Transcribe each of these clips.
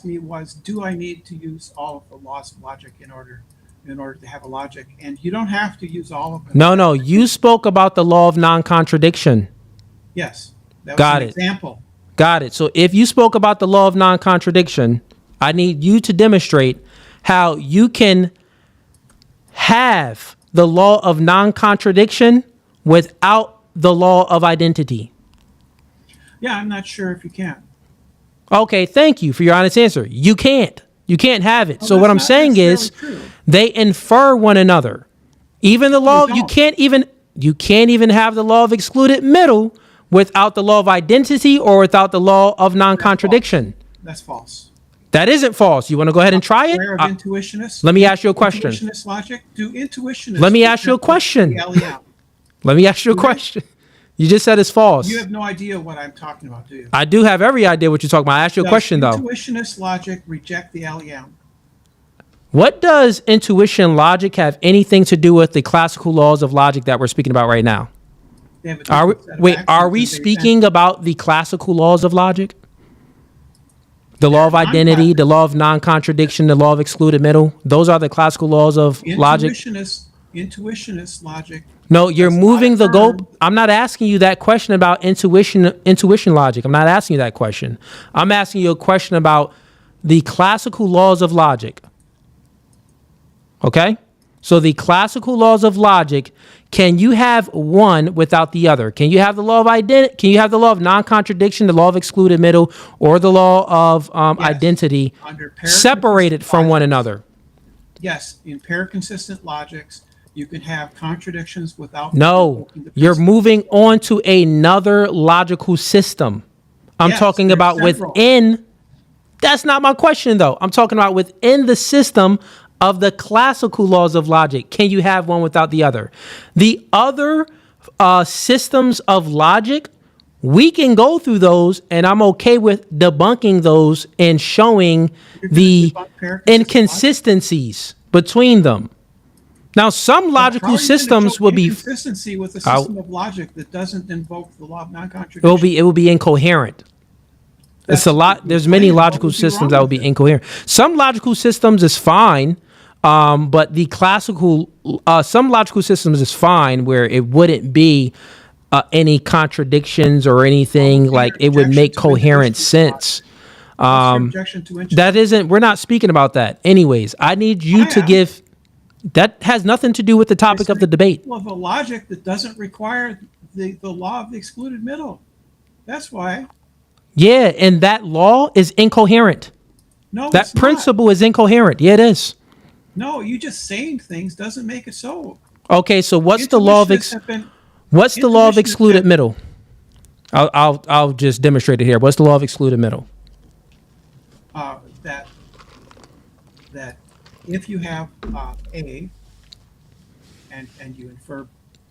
asked me was, do I need to use all of the laws of logic in order to have a logic? And you don't have to use all of them. No. You spoke about the law of non-contradiction. Yes, that was Got an it. example. Got it. So if you spoke about the law of non-contradiction, I need you to demonstrate how you can have the law of non-contradiction without the law of identity. Yeah, I'm not sure if you can. Okay, thank you for your honest answer. You can't. You can't have it. Well, So what I'm that's not saying is necessarily true. they infer one another. Even the law, They you don't. can't even have the law of excluded middle without the law of identity or without the law of non-contradiction. That's false. That isn't false. You want to go ahead and try it? Aware of intuitionists? Let me ask you a question. Intuitionist logic? Do intuitionists? Let me ask you a question. Let me ask you a question. You just said it's false. You have no idea what I'm talking about, do you? I do have every idea what you're talking about. I asked you a question, though. Intuitionist logic reject the LEM? What does intuition logic have anything to do with the classical laws of logic that we're speaking about right now? They have a different set of Are axioms we and they speaking about the classical laws of logic? The law of identity, the law of non-contradiction, the law of excluded middle. Those are the classical laws of logic. Intuitionist logic. No, you're does not moving the affirm- goal. I'm not asking you that question about intuition logic. I'm not asking you that question. I'm asking you a question about the classical laws of logic. Okay? So the classical laws of logic, can you have one without the other? Can you have the law of identity? Can you have the law of non-contradiction, the law of excluded middle, or the law of identity Under separated from one another? Yes, in pair-consistent logics, you can have contradictions without. No, invoking the you're principle. moving on to another logical system. I'm Yes, talking there's about several. within. That's not my question, though. I'm talking about within the system of the classical laws of logic. Can you have one without the other? The other systems of logic, we can go through those, and I'm okay with debunking those and showing You're gonna the debunk pair-consistent inconsistencies between them. Now, some How are logical you gonna systems show will be inconsistency with a system of logic that doesn't invoke the law of it non-contradiction. will be incoherent. It's a lot. There's many Explain what logical would be systems wrong that will with be it. incoherent. Some logical systems is fine, but the classical, some logical systems is fine where it wouldn't be any contradictions or anything. What's Like your it would make objection to coherent intuition sense. What's your objection to intuition? That isn't. We're not speaking about that. Anyways, I need you I to am. give. That has nothing to do with the topic of the debate. Well, the logic that doesn't require the law of the excluded middle. That's why. Yeah, and that law is incoherent. No, That it's not. principle is incoherent. Yeah, it is. No, you just saying things doesn't make it so. Okay, so what's the law of Intuitionists have been- what's the law of intuitionists excluded have- middle? I'll just demonstrate it here. What's the law of excluded middle? that if you have A and you infer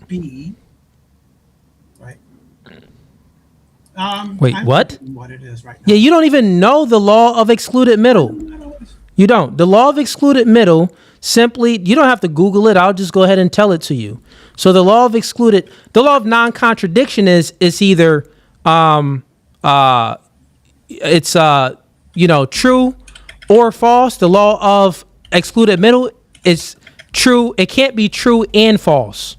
B, right? Wait, I'm what? forgetting what it is right now. Yeah, you don't even know the law of excluded middle. You don't. The law of excluded middle simply, you don't have to Google it. I'll just go ahead and tell it to you. So the law of non-contradiction is either it's true or false. The law of excluded middle is true. It can't be true and false.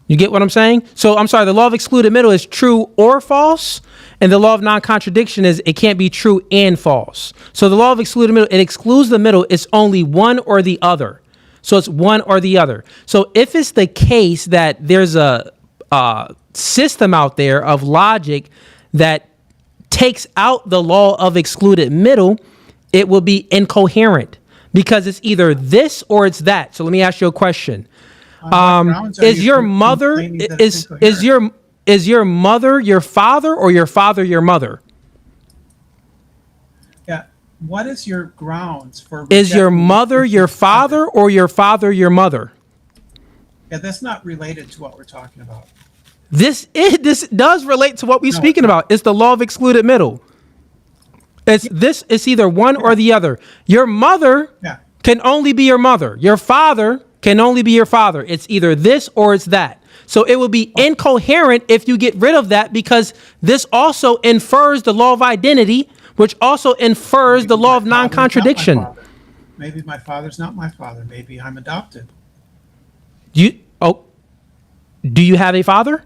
You get what I'm saying? So I'm sorry, the law of excluded middle is true or false, and the law of non-contradiction is it can't be true and false. So the law of excluded middle, it excludes the middle, it's only one or the other. So it's one or the other. So if it's the case that there's a system out there of logic that takes out the law of excluded middle, it will be incoherent because it's either this or it's that. So let me ask you a question. Is your mother is your mother your father or your father your mother? Yeah. What is your grounds for? Is your rejecting mother this your system? father or your father your mother? Yeah, that's not related to what we're talking about. This does relate to what we're speaking about. It's the law of excluded middle. It's either one or the other. Your mother Yeah. can only be your mother. Your father can only be your father. It's either this or it's that. So it will be incoherent if you get rid of that because this also infers the law of identity, which also infers Maybe the law my of father's not my non-contradiction. father. Maybe my father's not my father. Maybe I'm adopted. You oh, do you have a father?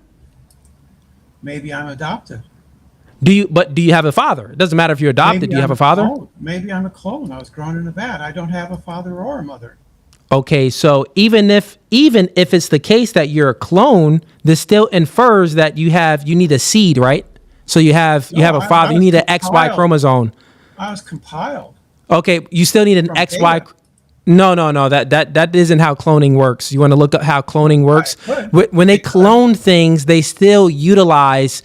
Maybe I'm adopted. Do you have a father? It doesn't matter if you're adopted. Maybe Do you have I'm a father? clone. Maybe I'm a clone. I was grown in a vat. I don't have a father or a mother. Okay, so even if it's the case that you're a clone, this still infers that you need a seed, right? So you have No, a father. I You was need an XY compiled. chromosome. I was compiled. Okay, you still need an From XY. data. No. That isn't how cloning works. You want to look up how cloning works? could. When they It could. clone things, they still utilize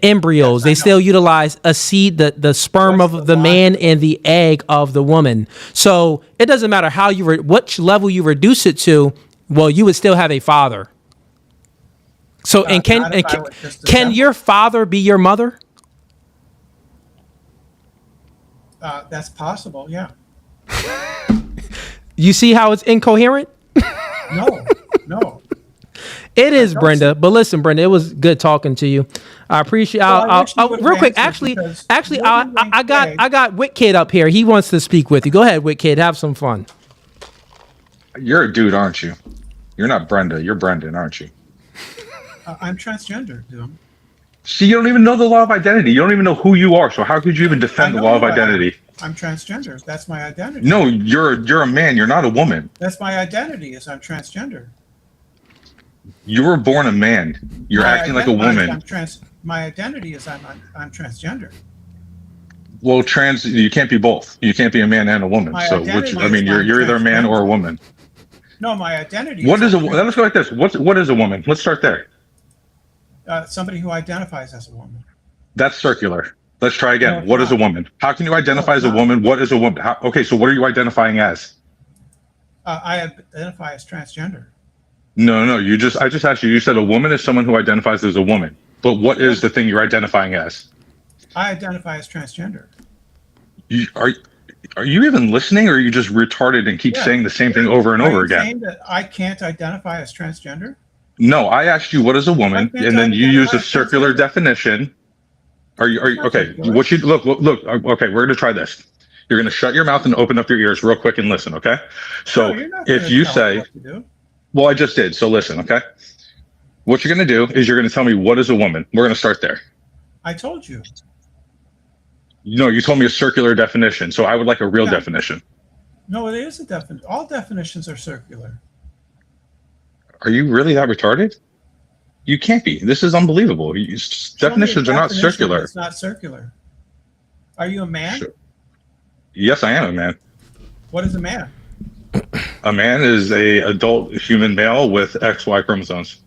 embryos. Yes, I They know. still utilize a seed, the sperm What's of the the man logic? and the egg of the woman. So it doesn't matter how which level you reduce it to. Well, you would still have a father. So Not if I was just can assembled. your father be your mother? That's possible. Yeah. You see how it's incoherent? No. No. It is, don't Brenda. But listen, Brenda, it was good talking to you. I appreciate. Well, I wish you would've Real quick, answered actually, because what you're I going to say- got Witkid up here. He wants to speak with you. Go ahead, Witkid. Have some fun. You're a dude, aren't you? You're not Brenda. You're Brendan, aren't you? I'm transgender, Doom. See, you don't even know the law of identity. You don't even know who you are. So how could you even I defend the know law of who I am. identity? I'm transgender. That's my identity. No, you're a man. You're not a woman. That's my identity. Is I'm transgender. You were born a man. You're My acting like a identity is woman. My identity is I'm transgender. Well, you can't be both. You can't be a man and a woman. My So identity I mean, is you're I'm either a man or a transgender. woman. No, my identity. What is I'm let's go like this. What is a woman? Let's start there. somebody who identifies as a woman. That's circular. Let's try No, again. it's What is a not. woman? How can you identify No, as it's a not. woman? What is a woman? Okay, so what are you identifying as? I identify as transgender. No. I just asked you. You said a woman is someone who identifies as a woman. But what is the thing you're identifying as? I identify as transgender. Are you even listening, or are you just retarded and keep Yeah. saying the same thing over and Are over you again? saying that I can't identify as transgender? No, I asked you what is a woman, Why can't and I then you use a identify as circular transgender? definition. Are you It's not okay? circular. What you look? Okay, we're gonna try this. You're gonna shut your mouth and open up your ears real quick and listen. Okay. So No, you're not if gonna you tell me say, what to do. well, I just did. So listen. Okay. What you're gonna do is you're gonna tell me what is a woman. We're gonna start there. I told you. No, you told me a circular definition, so I would like a real Yeah. definition. No, it is a definition. All definitions are circular. Are you really that retarded? You can't be. This is unbelievable. Show me a Definitions are not definition circular. that's not circular. Are you a man? Sure. Yes, I am a man. What is a man? A man is a adult human male with XY chromosomes.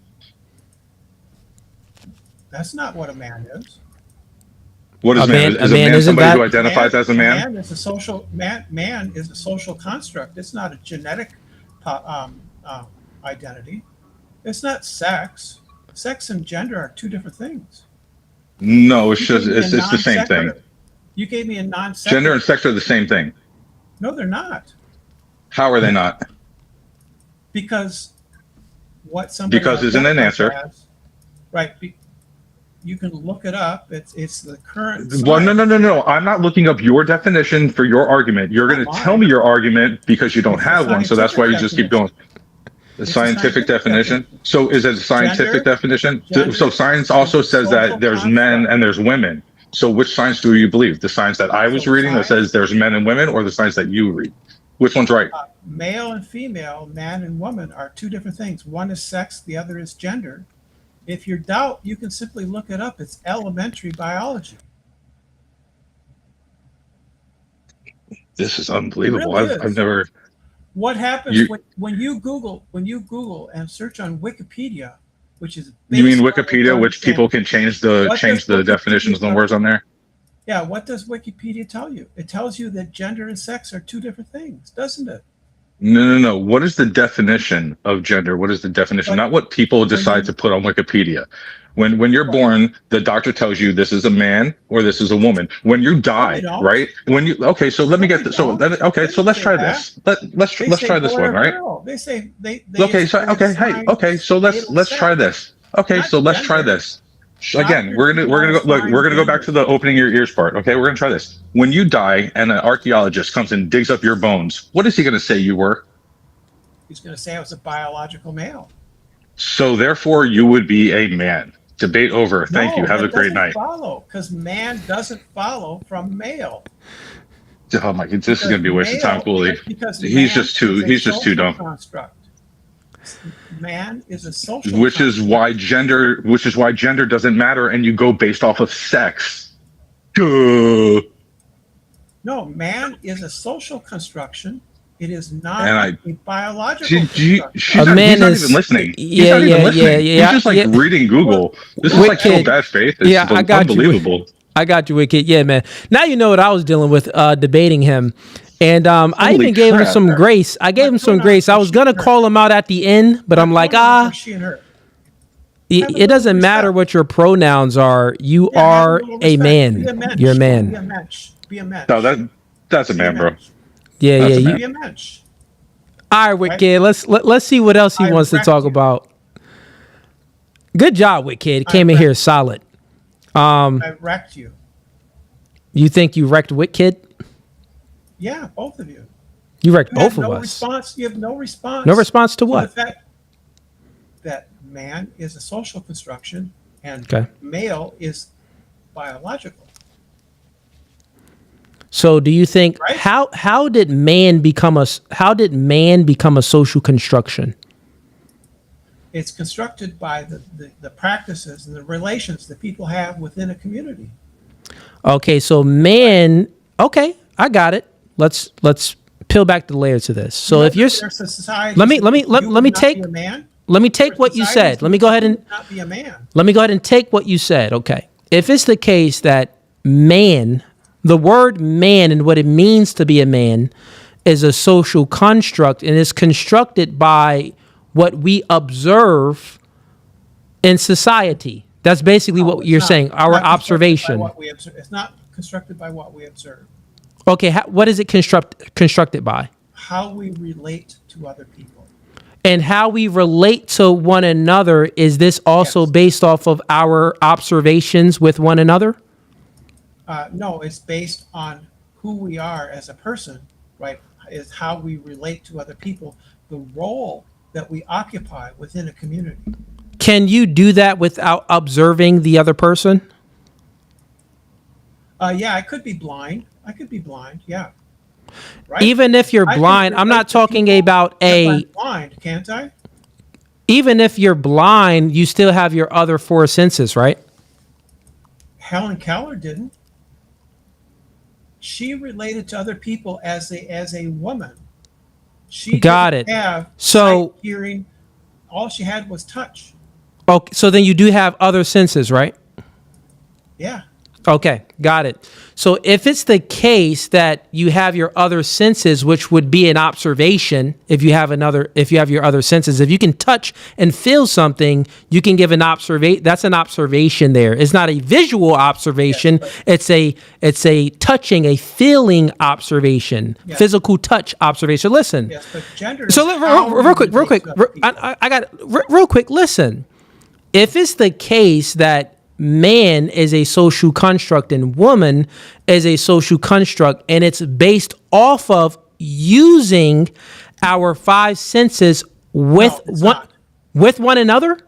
That's not what a man is. What is A man? man- Is a a man man isn't somebody that- who identifies as a man? Man is a social man is a social construct. It's not a genetic identity. It's not sex. Sex and gender are two different things. No, it's You just gave me a it's the same non-sequitur. thing. You gave me a non-sequitur. Gender and sex are the same thing. No, they're not. How are they not? Because what somebody Because isn't an identifies answer. as- right? You can look it up. It's the current. Well, science. no. I'm not looking up your definition for your argument. You're going to Not tell mine. me your argument because you don't It's a have one. So that's why you just keep going. The It's a scientific scientific definition. definition. So is it a scientific Gender- definition? gender So science also is a says that social there's men construct. and there's women. So which science do you believe? The science that I was So reading that science- says there's men and women, or the science that you read? Which one's right? Male and female, man and woman are two different things. One is sex, the other is gender. If you doubt, you can simply look it up. It's elementary biology. This is unbelievable. really I've is. never. What happens You- when you Google and search on Wikipedia, which is You mean based on Wikipedia, which people understanding. can change the What does Wikipedia definitions and tell words you? on there? Yeah, what does Wikipedia tell you? It tells you that gender and sex are two different things, doesn't it? No. What is the definition of gender? What is the definition? But Not what people when decide you- to put on Wikipedia. When you're born, the doctor tells you this is a man or this is a woman. When you die, don't. right? Okay, so let me No, get they this. So don't. okay, They so don't let's say try that. this. Let's They say try this boy one, or right? girl. They say they Okay, so assign okay, hey, okay, so let's natal try sex, this. Okay, not so let's try gender. this. Again, we're gonna go back to the opening your ears part. Okay, we're gonna try this. When you die and an archaeologist comes and digs up your bones, what is he gonna say you were? He's going to say I was a biological male. So therefore, you would be a man. Debate over. Thank you. Have a great night. Follow, because man doesn't follow from male. Oh my God, this is gonna be a waste of time, Cooley. Because He's just too dumb. Construct. Man is a social. Which is why gender doesn't matter, and you go based off of sex. Duh. No, man is a social construction. It is not a biological construction. He's not even listening. He's not even listening. He's just reading Google. This is like so bad faith. It's unbelievable. I got you, Wicked. Yeah, man. Now you know what I was dealing with debating him. And I even gave him some grace. I gave him some grace. I was going to call him out at the end, but I'm like, it doesn't matter what your pronouns are. You are a man. You're a man. Be a mensch. No, that's a man, bro. Yeah, Be a mensch. All right, Wicked. Let's see what else he wants to talk about. Good job, Wicked. Came in here solid. I wrecked you. You think you wrecked Wicked? Yeah, both of you. You wrecked both of us. You have no response. No response to what? The fact that man is a social construction and male is biological. So, do you think how did man become a social construction? It's constructed by the practices and the relations that people have within a community. Okay, so man. Okay, I got it. Let's peel back the layers to this. So if you're let me take what you said. Let me go ahead and take what you said. Okay. If it's the case that man, the word man and what it means to be a man is a social construct and is constructed by what we observe in society. That's basically what you're saying, our observation. It's not constructed by what we observe. Okay, what is it constructed by? How we relate to other people. And how we relate to one another, is this also based off of our observations with one another? No, it's based on who we are as a person, right? Is how we relate to other people, the role that we occupy within a community. Can you do that without observing the other person? Yeah, I could be blind. Yeah. Right? Even if you're blind, I'm not talking about I'm blind, can't I? Even if you're blind, you still have your other four senses, right? Helen Keller didn't. She related to other people as a woman. She didn't have sight, hearing. All she had was touch. Okay, so then you do have other senses, right? Yeah. Okay, got it. So if it's the case that you have your other senses, which would be an observation, if you have your other senses, if you can touch and feel something, you can give an observation. That's an observation there. It's not a visual observation. It's a touching, a feeling observation, physical touch observation. Listen. Yes, but gender. So real quick. I got real quick. Listen, if it's the case that man is a social construct and woman is a social construct, and it's based off of using our five senses with one another.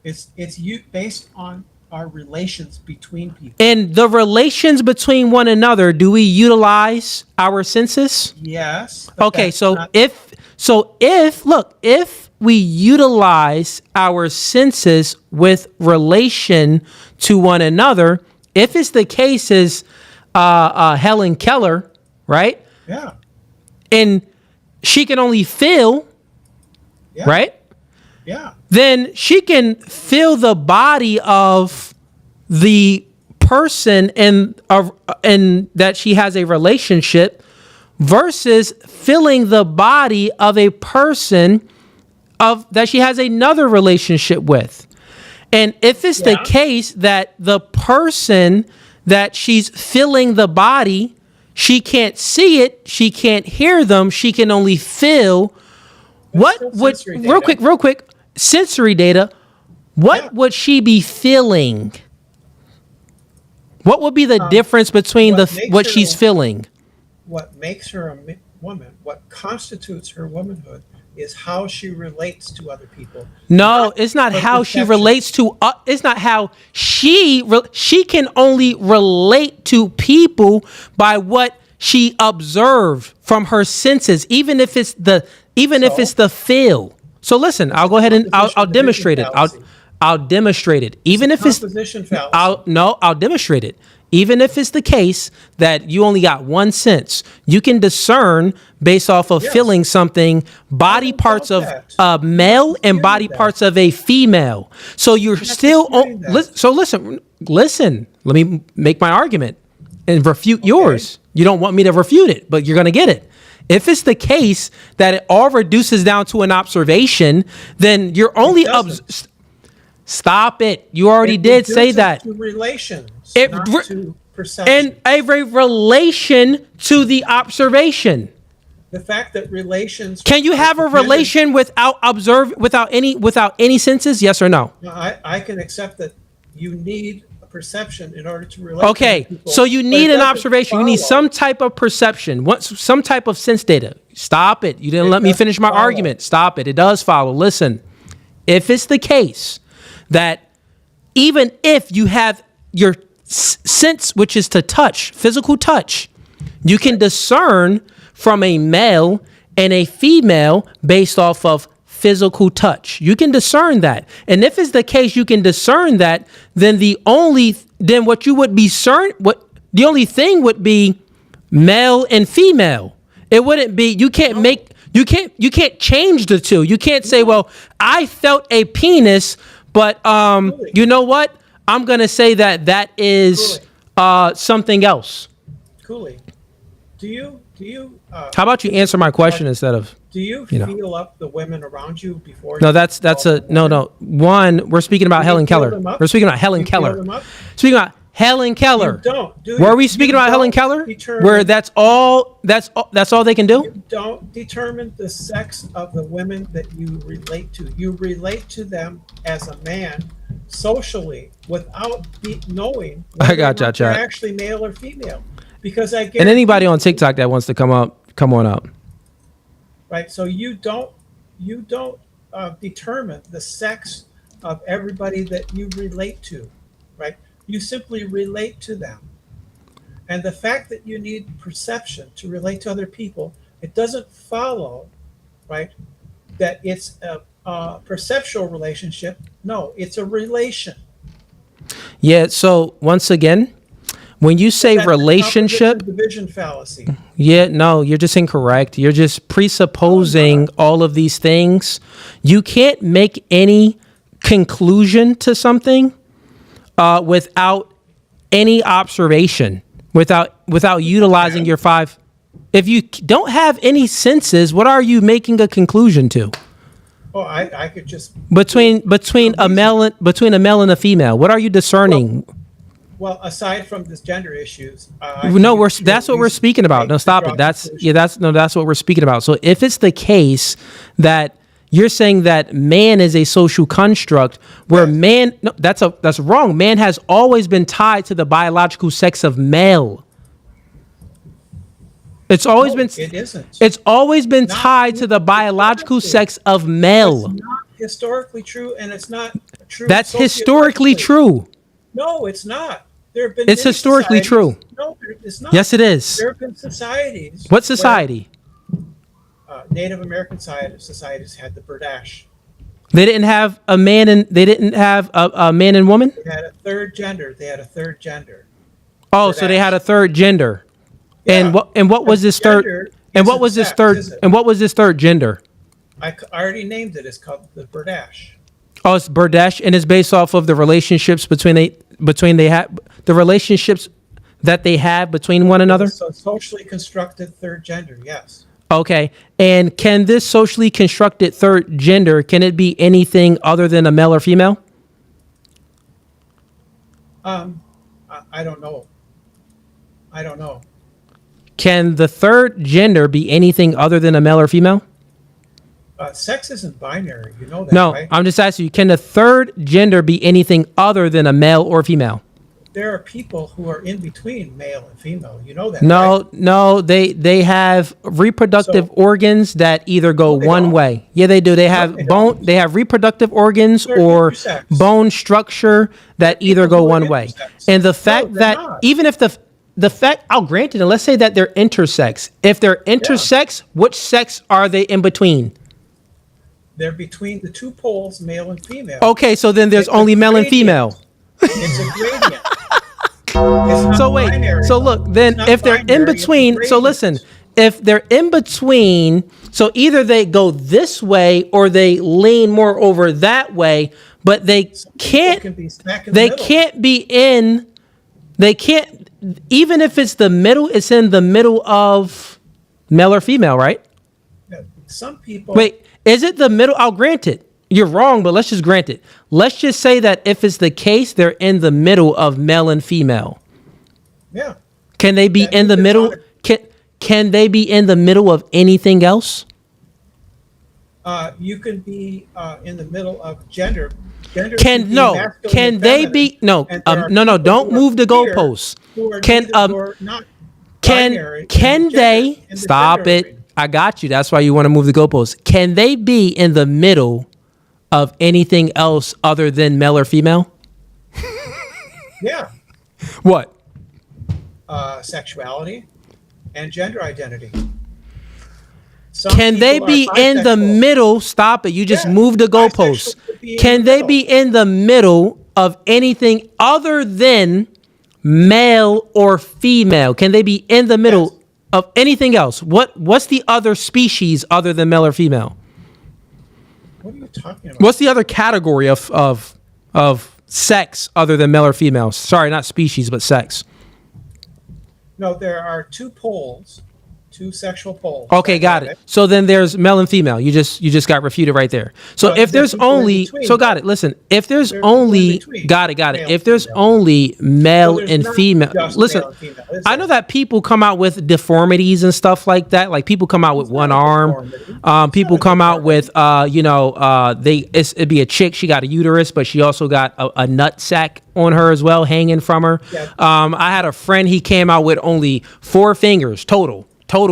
It's based on our relations between people. And the relations between one another, do we utilize our senses? Yes. Okay, if we utilize our senses with relation to one another, if it's the case as Helen Keller, right? Yeah. And she can only feel, right? Yeah. Then she can feel the body of the person and that she has a relationship versus feeling the body of a person that she has another relationship with. And if it's the case that the person that she's feeling the body, she can't see it, she can't hear them, she can only feel real quick, sensory data. what would she be feeling? What would be the difference between what she's feeling? What makes her a woman, what constitutes her womanhood, is how she relates to other people. No, it's not how she relates to. It's not how she can only relate to people by what she observed from her senses, even if it's the feel. So listen, I'll go ahead and I'll demonstrate it. I'll demonstrate it. Even if it's I'll demonstrate it. Even if it's the case that you only got one sense, you can discern based off of feeling something, body parts of a male and body parts of a female. So you're still, so listen, let me make my argument and refute yours. You don't want me to refute it, but you're going to get it. If it's the case that it all reduces down to an observation, then you're only, stop it. You already did say that. To relations. Not to perception. And a relation to the observation. The fact that relations. Can you have a relation without any senses? Yes or no? No, I can accept that you need a perception in order to relate. Okay, to people, so you need an observation. You need some type of perception. Some type of sense data. Stop it. You didn't let me finish my argument. Stop it. It does follow. Listen, if it's the case that even if you have your sense, which is to touch, physical touch, you can discern from a male and a female based off of physical touch. You can discern that. And if it's the case you can discern that, then the only thing would be male and female. It wouldn't be, you can't change the two. You can't say, well, I felt a penis, but you know what? I'm going to say that is something else. Cooley, do you how about you answer my question instead of, do you feel up the women around you before? No, no. One, we're speaking about Helen Keller. We're speaking about Helen Keller. Speaking about Helen Keller. Were we speaking about Helen Keller? Where that's all they can do? You don't determine the sex of the women that you relate to. You relate to them as a man socially without knowing whether they're actually male or female. Because I guarantee, and anybody on TikTok that wants to come on up. Right. So you don't determine the sex of everybody that you relate to, right? You simply relate to them. And the fact that you need perception to relate to other people, it doesn't follow, right, that it's a perceptual relationship. No, it's a relation. Yeah. So once again, when you say relationship, division fallacy. Yeah, no, you're just incorrect. You're just presupposing all of these things. You can't make any conclusion to something without any observation, without utilizing your five. If you don't have any senses, what are you making a conclusion to? Oh, I could just between a male and a female. What are you discerning? Well, aside from this gender issues, that's what we're speaking about. No, stop it. That's what we're speaking about. So if it's the case that you're saying that man is a social construct where that's wrong. Man has always been tied to the biological sex of male. It isn't. It's always been tied to the biological sex of male. It's not historically true, and it's not true. That's historically true. No, it's not. There have been. It's historically true. No, it's not. Yes, it is. There have been societies. What society? Native American societies had the Berdache. They didn't have a man and a man and woman. They had a third gender. Oh, Berdache. So they had a third gender. Yeah. And what was this third? And what was this third? And what was this third gender? I already named it. It's called the Berdache. Oh, it's Berdache, and it's based off of the relationships the relationships that they have between one another. So socially constructed third gender, yes. Okay, and can this socially constructed third gender, can it be anything other than a male or female? I don't know. Can the third gender be anything other than a male or female? Sex isn't binary. You know that, No, right? I'm just asking you, can the third gender be anything other than a male or female? There are people who are in between male and female. You know that, No, right? no, they have reproductive So- organs that either go they one don't. way. Yeah, they do. They have they bone. don't. They have reproductive organs They're or intersex. bone structure that either people go who are one way. intersex. And the No, fact they're that not. even if the fact, I'll grant it, and let's say that they're intersex. If they're intersex, which sex are they in between? They're between the two poles, male and female. Okay, so then there's It's a only male and gradient. female. It's a gradient. It's not So wait, binary, so though. look, It's then not if they're in binary, it's a between, so gradient. listen, if they're in between, so either they go this way or they lean more over that way, but they People can't, can be smack in the they middle. can't be in, they can't, even if it's the middle, it's in the middle of male or female, right? Some people. Wait, is it the middle? I'll grant it. You're wrong, but let's just grant it. Let's just say that if it's the case, they're in the middle of male and female. Yeah. Can they be That in the means it's middle? not Can they be in the middle of anything else? You can be in the middle of gender. Gender Can be no? masculine Can and they feminine, be no? and there are No, no! people Don't who are move the queer goalposts. who are Can neither- who are not can binary in can the they gender- in the stop gender it? arena. I got you. That's why you want to move the goalposts. Can they be in the middle of anything else other than male or female? Yeah. What? Sexuality and gender identity. Some Can they people be are in the bisexual. middle? Stop it. You just Yeah, moved the goalposts. bisexual could be in Can the they middle. be in the middle of anything other than male or female? Can they be in the middle Yes. of anything else? What's the other species other than male or female? What are you talking about? What's the other category of sex other than male or female? Sorry, not species, but sex. No, there are two poles, two sexual poles. Okay, got it. So then there's male and female. You just got refuted right there. So But if there's there's people in only, between, so got it. Listen, if there's There's people in only, between, got it. male If and there's female. only male there's and not female, just listen, male and female, is I there? know that people come out with deformities and stuff like that. Like people come out with one not a arm. deformity. People not a come out with, it'd be a chick. She got a uterus, but she also got a nut sack on her as well, hanging from her. Yeah. I had a friend. He came out with only 4 fingers total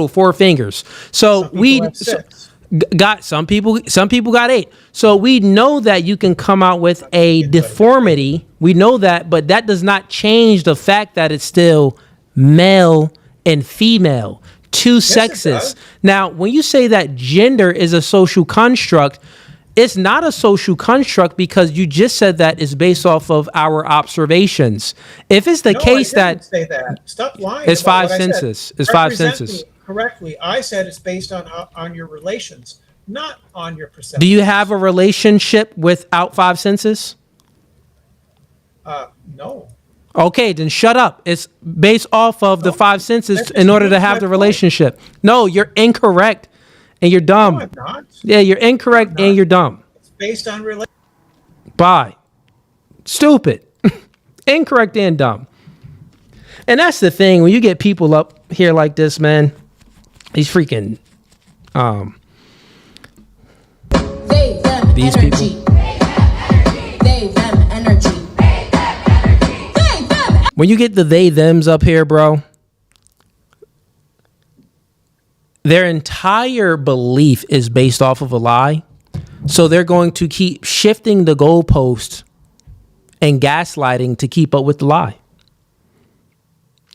4 fingers. So Some people we have 6. got some people got 8. So we know that you can come out with a deformity. We know that, but that does not change the fact that it's still male and female, two sexes. does. Now, when you say that gender is a social construct, it's not a social construct because you just said that it's based off of our observations. If it's the No, case I didn't that say that. Stop lying. It's about 5 what I said. census. It's 5 Represent census. me correctly. I said it's based on your relations, not on your perception. do you have a relationship without 5 senses? No. Okay, then shut up. It's based off of the 5 senses That in order to proves have my the point. relationship. No, you're incorrect and you're No, dumb. I'm not. Yeah, you're incorrect and you're dumb. It's based on relation. Bye. Stupid. Incorrect and dumb. And that's the thing when you get people up here like this, man. These freaking They, them, These energy. They, them, energy. They, them, when you get the they thems up here, bro, their entire belief is based off of a lie. So they're going to keep shifting the goalpost and gaslighting to keep up with the lie.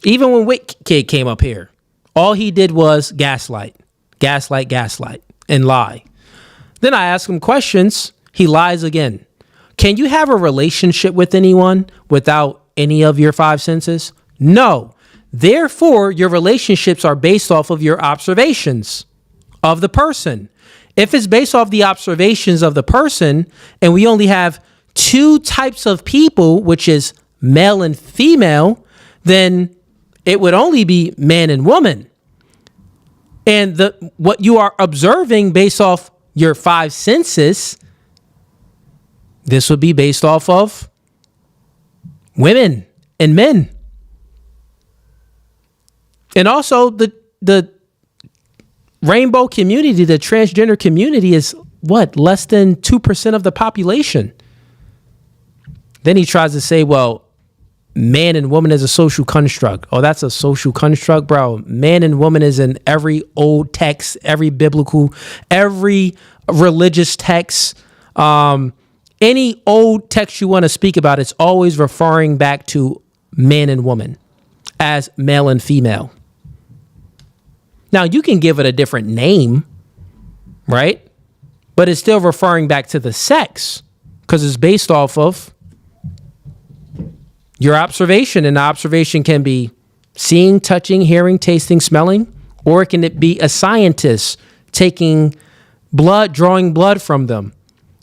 Even when Wick Kid came up here, all he did was gaslight, and lie. Then I ask him questions. He lies again. Can you have a relationship with anyone without any of your 5 senses? No. Therefore, your relationships are based off of your observations of the person. If it's based off the observations of the person, and we only have 2 types of people, which is male and female, then it would only be man and woman. And what you are observing based off your 5 senses, this would be based off of women and men. And also the rainbow community, the transgender community is less than 2% of the population. Then he tries to say, well, man and woman is a social construct. Oh, that's a social construct, bro. Man and woman is in every old text, every biblical, every religious text. Any old text you want to speak about, it's always referring back to man and woman as male and female. Now, you can give it a different name, right? But it's still referring back to the sex because it's based off of your observation, and the observation can be seeing, touching, hearing, tasting, smelling, or it can be a scientist taking blood, drawing blood from them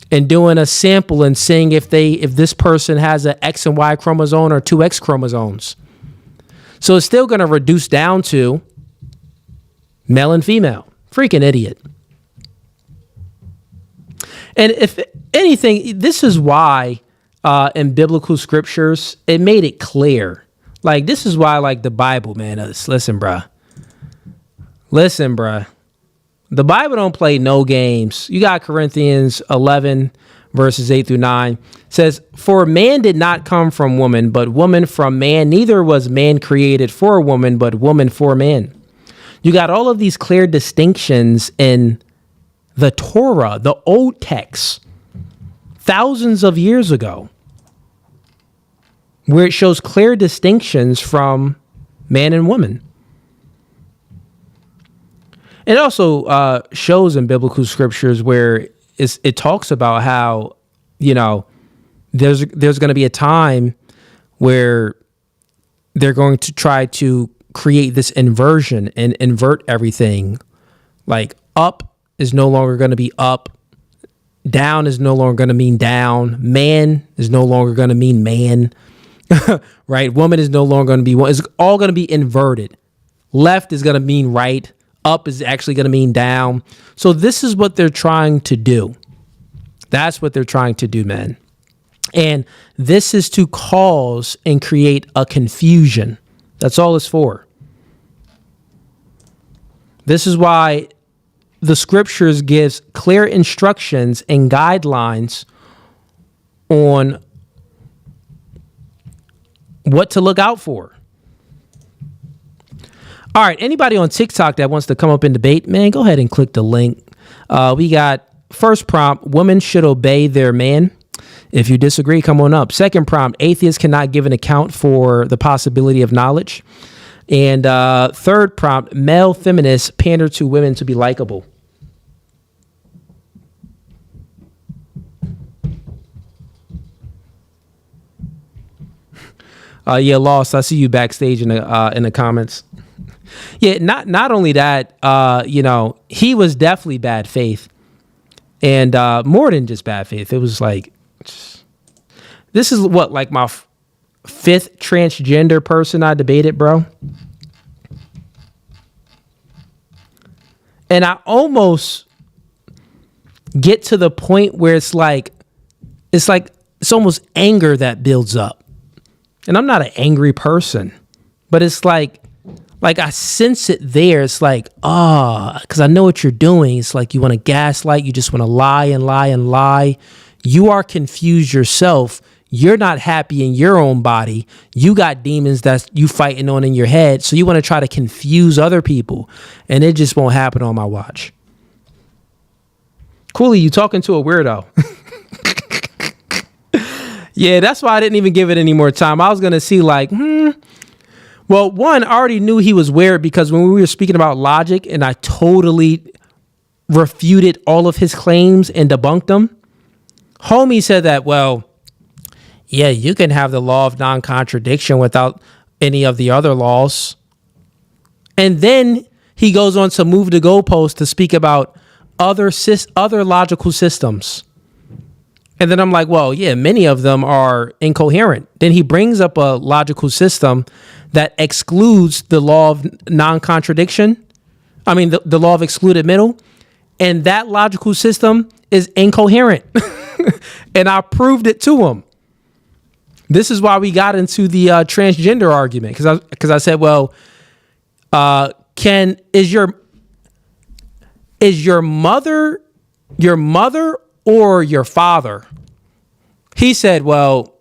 and doing a sample and seeing if this person has an X and Y chromosome or two X chromosomes. So it's still going to reduce down to male and female. Freaking idiot. And if anything, this is why in biblical scriptures, it made it clear. Like, this is why, like, the Bible, man, listen, bruh. The Bible don't play no games. You got Corinthians 11, verses 8 through 9. It says, for man did not come from woman, but woman from man. Neither was man created for woman, but woman for man. You got all of these clear distinctions in the Torah, the old text, thousands of years ago, where it shows clear distinctions from man and woman. It also shows in biblical scriptures where it talks about how, you know, there's going to be a time where they're going to try to create this inversion and invert everything. Like, up is no longer going to be up. Down is no longer going to mean down. Man is no longer going to mean man. Right? Woman is no longer going to be one. It's all going to be inverted. Left is going to mean right. Up is actually going to mean down. So this is what they're trying to do. That's what they're trying to do, man. And this is to cause and create a confusion. That's all it's for. This is why the scriptures gives clear instructions and guidelines on what to look out for. All right, anybody on TikTok that wants to come up and debate, man, go ahead and click the link. We got first prompt, women should obey their man. If you disagree, come on up. Second prompt, atheists cannot give an account for the possibility of knowledge. And third prompt, male feminists pander to women to be likable. Yeah, Lost, I see you backstage in the comments. Yeah, not only that, you know, he was definitely bad faith. And more than just bad faith. It was like, this is what, like my fifth transgender person I debated, bro. And I almost get to the point where it's almost anger that builds up. And I'm not an angry person, but it's like I sense it there. It's like, because I know what you're doing. It's like you want to gaslight. You just want to lie and lie and lie. You are confused yourself. You're not happy in your own body. You got demons that you fighting on in your head. So you want to try to confuse other people. And it just won't happen on my watch. Cooley, you talking to a weirdo. Yeah, that's why I didn't even give it any more time. I was going to see like, Well, one, I already knew he was weird because when we were speaking about logic and I totally refuted all of his claims and debunked them, homie said that, well, yeah, you can have the law of non-contradiction without any of the other laws. And then he goes on to move the goalpost to speak about other logical systems. And then I'm like, well, yeah, many of them are incoherent. Then he brings up a logical system that excludes the law of non-contradiction. I mean, the law of excluded middle. And that logical system is incoherent. And I proved it to him. This is why we got into the transgender argument. Because I said, well, is your mother your mother or your father? He said, well,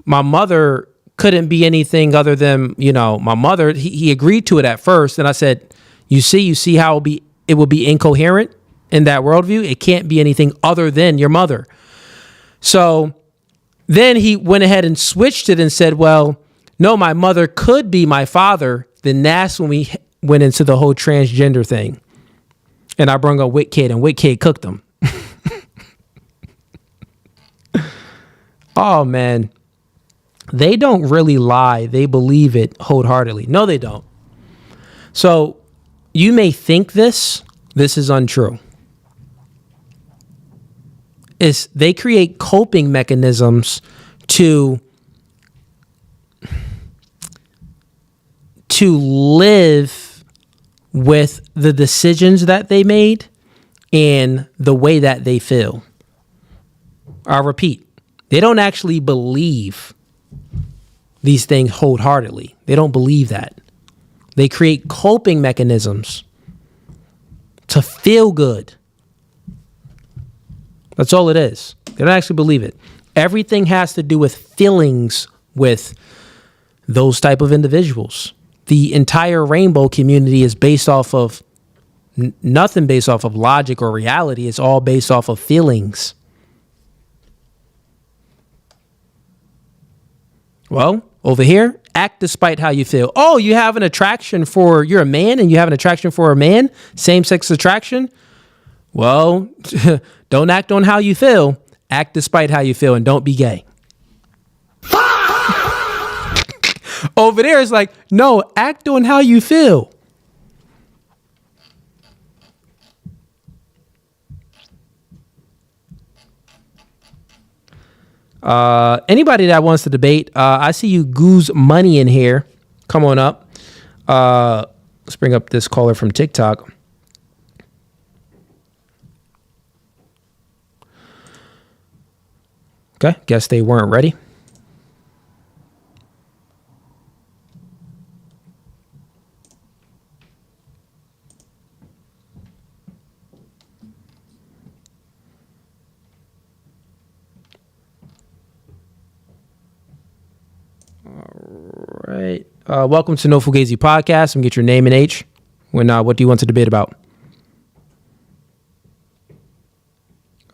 my mother couldn't be anything other than, my mother. He agreed to it at first. And I said, you see how it will be incoherent in that worldview. It can't be anything other than your mother. So then he went ahead and switched it and said, well, no, my mother could be my father. Then that's when we went into the whole transgender thing. And I brought up WitKid, and WitKid cooked them. Oh, man. They don't really lie. They believe it wholeheartedly. No, they don't. So you may think this is untrue. They create coping mechanisms to live with the decisions that they made and the way that they feel. I repeat, they don't actually believe these things wholeheartedly. They don't believe that. They create coping mechanisms to feel good. That's all it is. They don't actually believe it. Everything has to do with feelings with those type of individuals. The entire rainbow community is based off of nothing based off of logic or reality. It's all based off of feelings. Well, over here, act despite how you feel. Oh, you have an attraction for, you're a man and you have an attraction for a man, same-sex attraction. Well, don't act on how you feel. Act despite how you feel and don't be gay. Over there, it's like, no, act on how you feel. Anybody that wants to debate, I see you Goose Money in here. Come on up. Let's bring up this caller from TikTok. Okay, guess they weren't ready. Right. Welcome to No Fugazi Podcast. I'm gonna get your name and age. What do you want to debate about?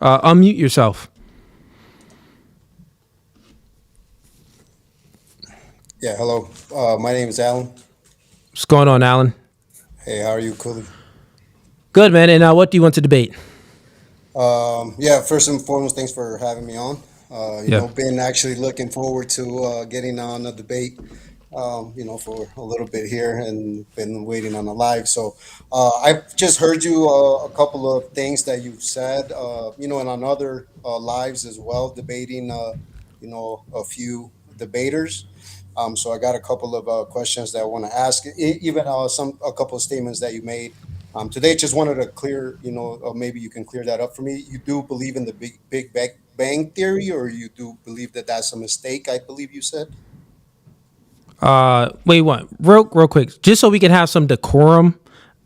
Unmute yourself. Yeah, hello. My name is Alan. What's going on, Alan? Hey, how are you, Cooley? Good, man. And what do you want to debate? Yeah, first and foremost, thanks for having me on. Yeah. Been actually looking forward to getting on a debate, for a little bit here and been waiting on a live. So I've just heard you a couple of things that you've said, and on other lives as well, debating, a few debaters. So I got a couple of questions that I want to ask, even a couple of statements that you made today. Just wanted to clear, maybe you can clear that up for me. You do believe in the Big Bang Theory, or you do believe that that's a mistake? I believe you said. Wait, what? Real quick, just so we can have some decorum.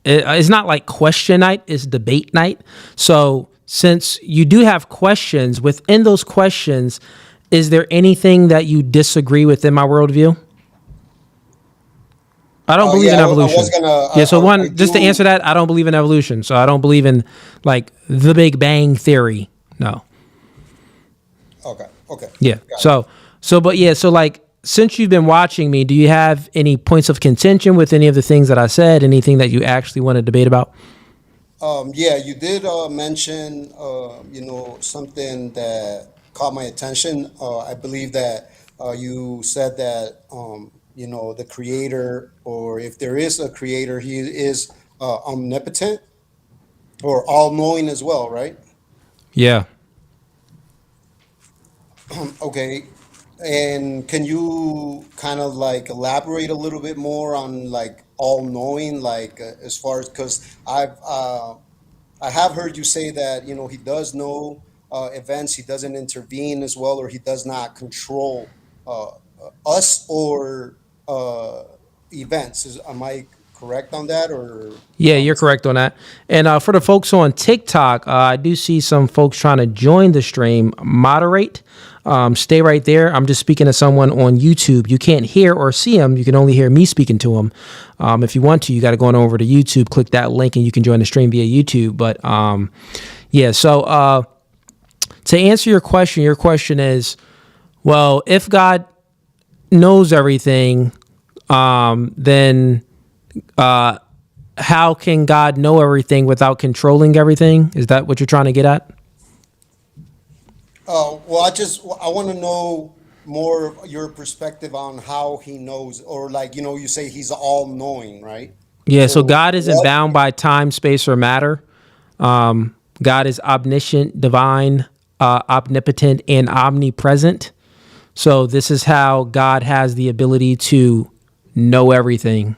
It's not like question night; it's debate night. So since you do have questions, within those questions, is there anything that you disagree with in my worldview? I don't believe in evolution. To answer that, I don't believe in evolution. So I don't believe in like the Big Bang Theory. No. Okay. Yeah. So like, since you've been watching me, do you have any points of contention with any of the things that I said? Anything that you actually want to debate about? Yeah, you did mention, something that caught my attention. I believe that you said that, the creator, or if there is a creator, he is omnipotent or all-knowing as well, right? Yeah. Okay. And can you kind of like elaborate a little bit more on like all-knowing, like as far as, because I have heard you say that, he does know events, he doesn't intervene as well, or he does not control us or events. Am I correct on that, or? Yeah, you're correct on that. And for the folks on TikTok, I do see some folks trying to join the stream. Moderate. Stay right there. I'm just speaking to someone on YouTube. You can't hear or see them. You can only hear me speaking to them. If you want to, you got to go on over to YouTube, click that link, and you can join the stream via YouTube. But yeah, so to answer your question is, well, if God knows everything, then how can God know everything without controlling everything? Is that what you're trying to get at? Well, I want to know more of your perspective on how he knows, or like, you say he's all knowing, right? Yeah, so God isn't what- bound by time, space, or matter. God is omniscient, divine, omnipotent, and omnipresent. So this is how God has the ability to know everything.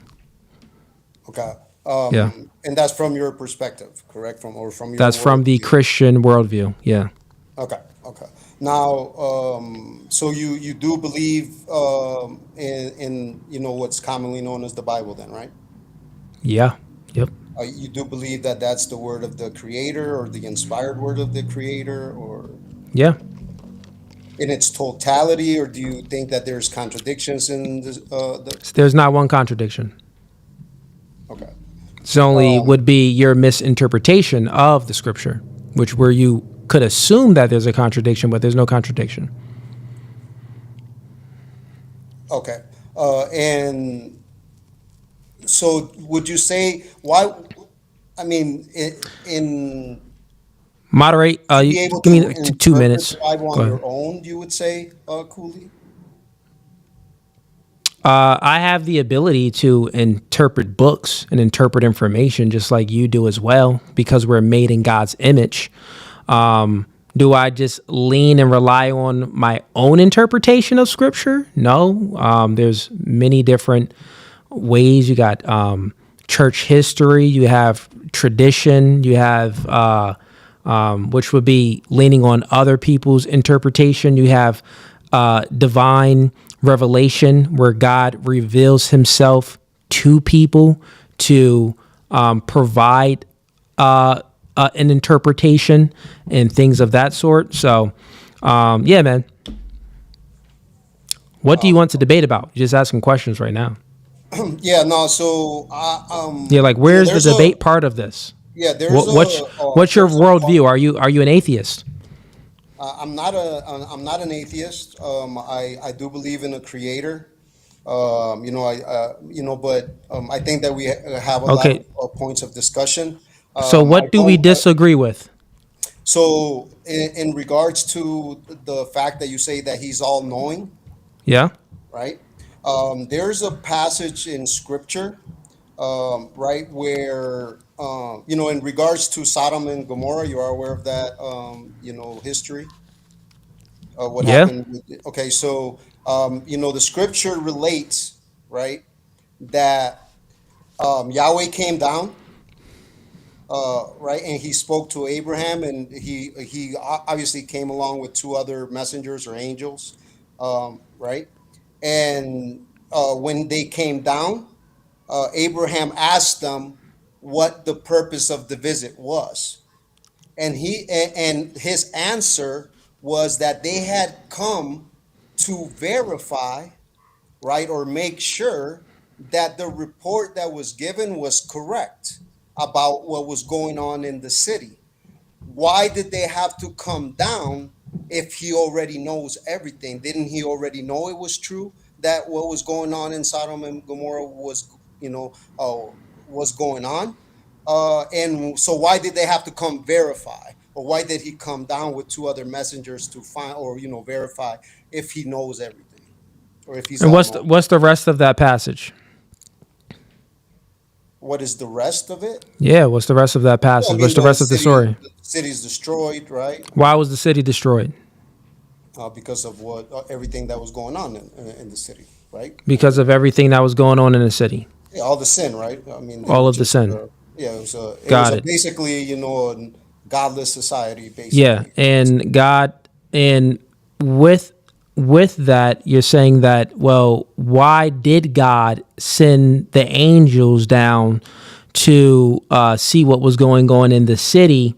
Okay. Yeah. And that's from your perspective, correct? From your That's from the worldview. Christian worldview. Yeah. Okay. Okay. Now, so you do believe in what's commonly known as the Bible, then, right? Yeah. Yep. You do believe that that's the word of the Creator, or the inspired word of the Creator, or Yeah. in its totality, or do you think that there's contradictions in the? There's not one contradiction. Okay. It's only would be your misinterpretation of the scripture, which where you could assume that there's a contradiction, but there's no contradiction. Okay. And so would you say why? I mean, in Moderate. be able Give me to like interpret 2 minutes. the Bible Go on ahead. your own, you would say, Cooley? I have the ability to interpret books and interpret information just like you do as well, because we're made in God's image. Do I just lean and rely on my own interpretation of scripture? No. There's many different ways. You got church history, you have tradition, you have which would be leaning on other people's interpretation. You have divine revelation, where God reveals himself to people to provide an interpretation and things of that sort. So, yeah, man. What do you want to debate about? You're just asking questions right now. Yeah, no. So, Yeah, like where's the there's debate part of this? Yeah, there's What's your there's worldview? Are you an atheist? I'm not an atheist. I do believe in a creator. But I think that we have a Okay. lot of points of discussion. So what do we disagree with? So in regards to the fact that you say that he's all knowing, Yeah. right? There's a passage in scripture, right, where, in regards to Sodom and Gomorrah, you are aware of that, history, what Yeah. happened. Okay, so, the scripture relates, right, that Yahweh came down, right, and he spoke to Abraham, and he obviously came along with two other messengers or angels, right, and when they came down, Abraham asked them what the purpose of the visit was, and his answer was that they had come to verify, right, or make sure that the report that was given was correct about what was going on in the city. Why did they have to come down if he already knows everything? Didn't he already know it was true that what was going on in Sodom and Gomorrah was, was going on? And so why did they have to come verify? Or why did he come down with two other messengers to find, or, verify if he knows everything, or if he's And all what's knowing? what's the rest of that passage? What is the rest of it? Yeah, what's the rest of that passage? I mean, What's the rest of the story? The city's destroyed, right? Why was the city destroyed? Because of what everything that was going on in the city, right? Because of everything that was going on in the city. Yeah, all the sin, right? I mean, they All were of the sin. Yeah, it was Got it. basically, a godless society, basically. Yeah, and God, and with with that, you're saying that, well, why did God send the angels down to see what was going on in the city?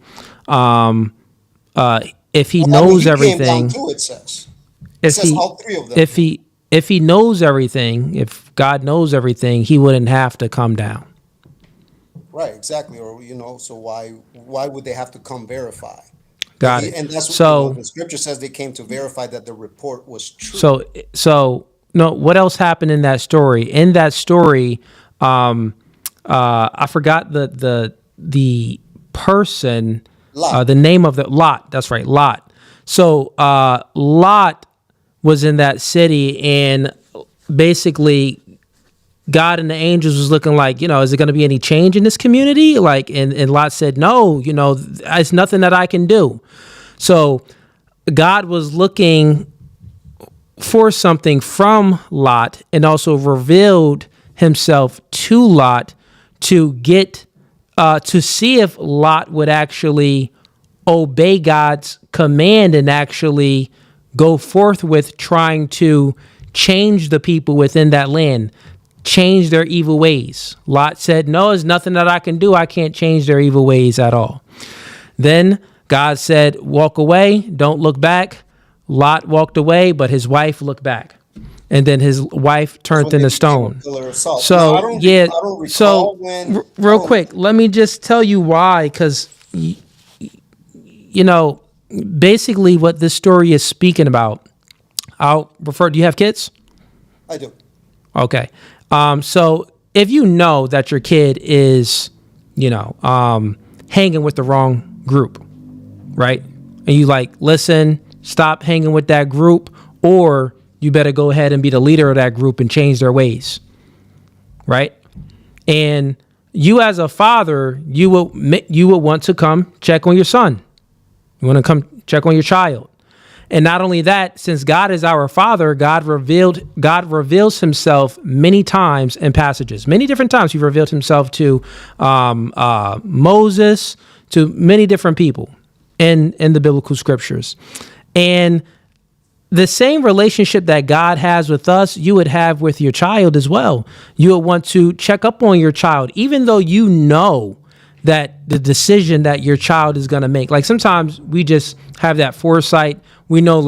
If he knows he everything, came down too, it says. It if says he all three of them. if he knows everything, if God knows everything, he wouldn't have to come down. Right, exactly. Or so why would they have to come verify? Got it. And that's So the scripture says they came to verify that the report was true. so no. What else happened in that story? In that story, I forgot the person, Lot. the name of the Lot. That's right, Lot. So Lot was in that city, and basically God and the angels was looking like, is there going to be any change in this community? Like, and Lot said, no, it's nothing that I can do. So God was looking for something from Lot, and also revealed himself to Lot to get, to see if Lot would actually obey God's command and actually go forth with trying to change the people within that land, change their evil ways. Lot said, no, there's nothing that I can do. I can't change their evil ways at all. Then God said, walk away, don't look back. Lot walked away, but his wife looked back. And then his wife turned into stone. So, yeah. So, real quick, let me just tell you why, because, basically what this story is speaking about, do you have kids? I do. Okay. So if you know that your kid is, hanging with the wrong group, right? And you listen, stop hanging with that group, or you better go ahead and be the leader of that group and change their ways, right? And you as a father, you will want to come check on your son. You want to come check on your child. And not only that, since God is our Father, God reveals himself many times in passages. Many different times he revealed himself to Moses, to many different people in the biblical scriptures. And the same relationship that God has with us, you would have with your child as well. You would want to check up on your child, even though you know that the decision that your child is going to make. Like sometimes we just have that foresight. We know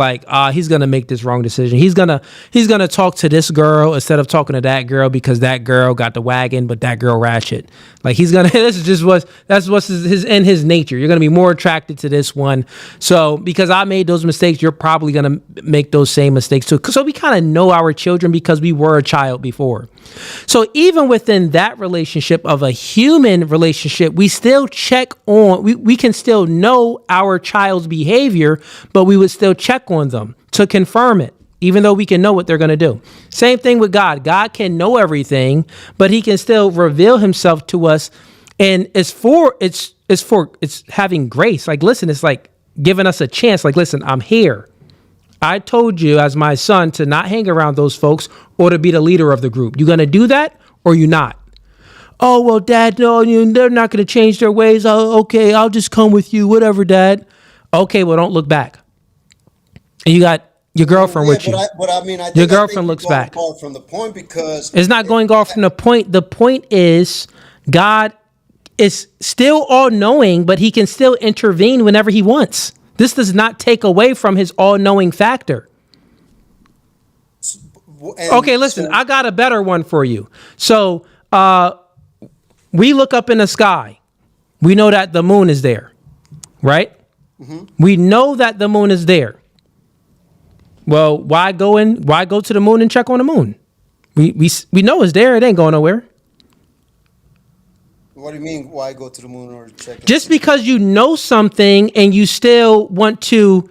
he's going to make this wrong decision. He's going to talk to this girl instead of talking to that girl because that girl got the wagon, but that girl ratchet. Like that's what's his nature. You're going to be more attracted to this one. So because I made those mistakes, you're probably going to make those same mistakes too. So we kind of know our children because we were a child before. So even within that relationship of a human relationship, we still check on, we can still know our child's behavior, but we would still check on them to confirm it, even though we can know what they're going to do. Same thing with God. God can know everything, but he can still reveal himself to us. And it's having grace. Like, listen, it's like giving us a chance. Like, listen, I'm here. I told you as my son to not hang around those folks or to be the leader of the group. You going to do that or you not? Oh, well, Dad, no, they're not going to change their ways. Okay, I'll just come with you. Whatever, Dad. Okay, well, don't look back. And you got your girlfriend with you. I think your girlfriend looks back. From the point, because it's not going off from the point. The point is God is still all-knowing, but he can still intervene whenever he wants. This does not take away from his all-knowing factor. Okay, listen, I got a better one for you. So we look up in the sky. We know that the moon is there, right? Mm-hmm. We know that the moon is there. Well, why go to the moon and check on the moon? We know it's there. It ain't going nowhere. What do you mean, why go to the moon or check it? Just because you know something and you still want to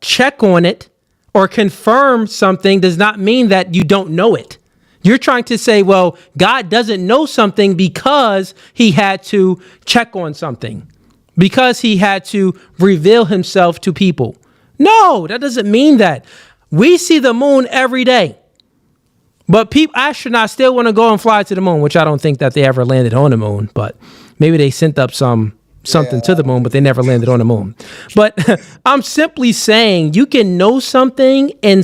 check on it or confirm something does not mean that you don't know it. You're trying to say, well, God doesn't know something because he had to check on something, because he had to reveal himself to people. No, that doesn't mean that. We see the moon every day. But astronauts still want to go and fly to the moon, which I don't think that they ever landed on the moon, but maybe they sent up some something to the moon, but they never landed on the moon. But I'm simply saying you can know something and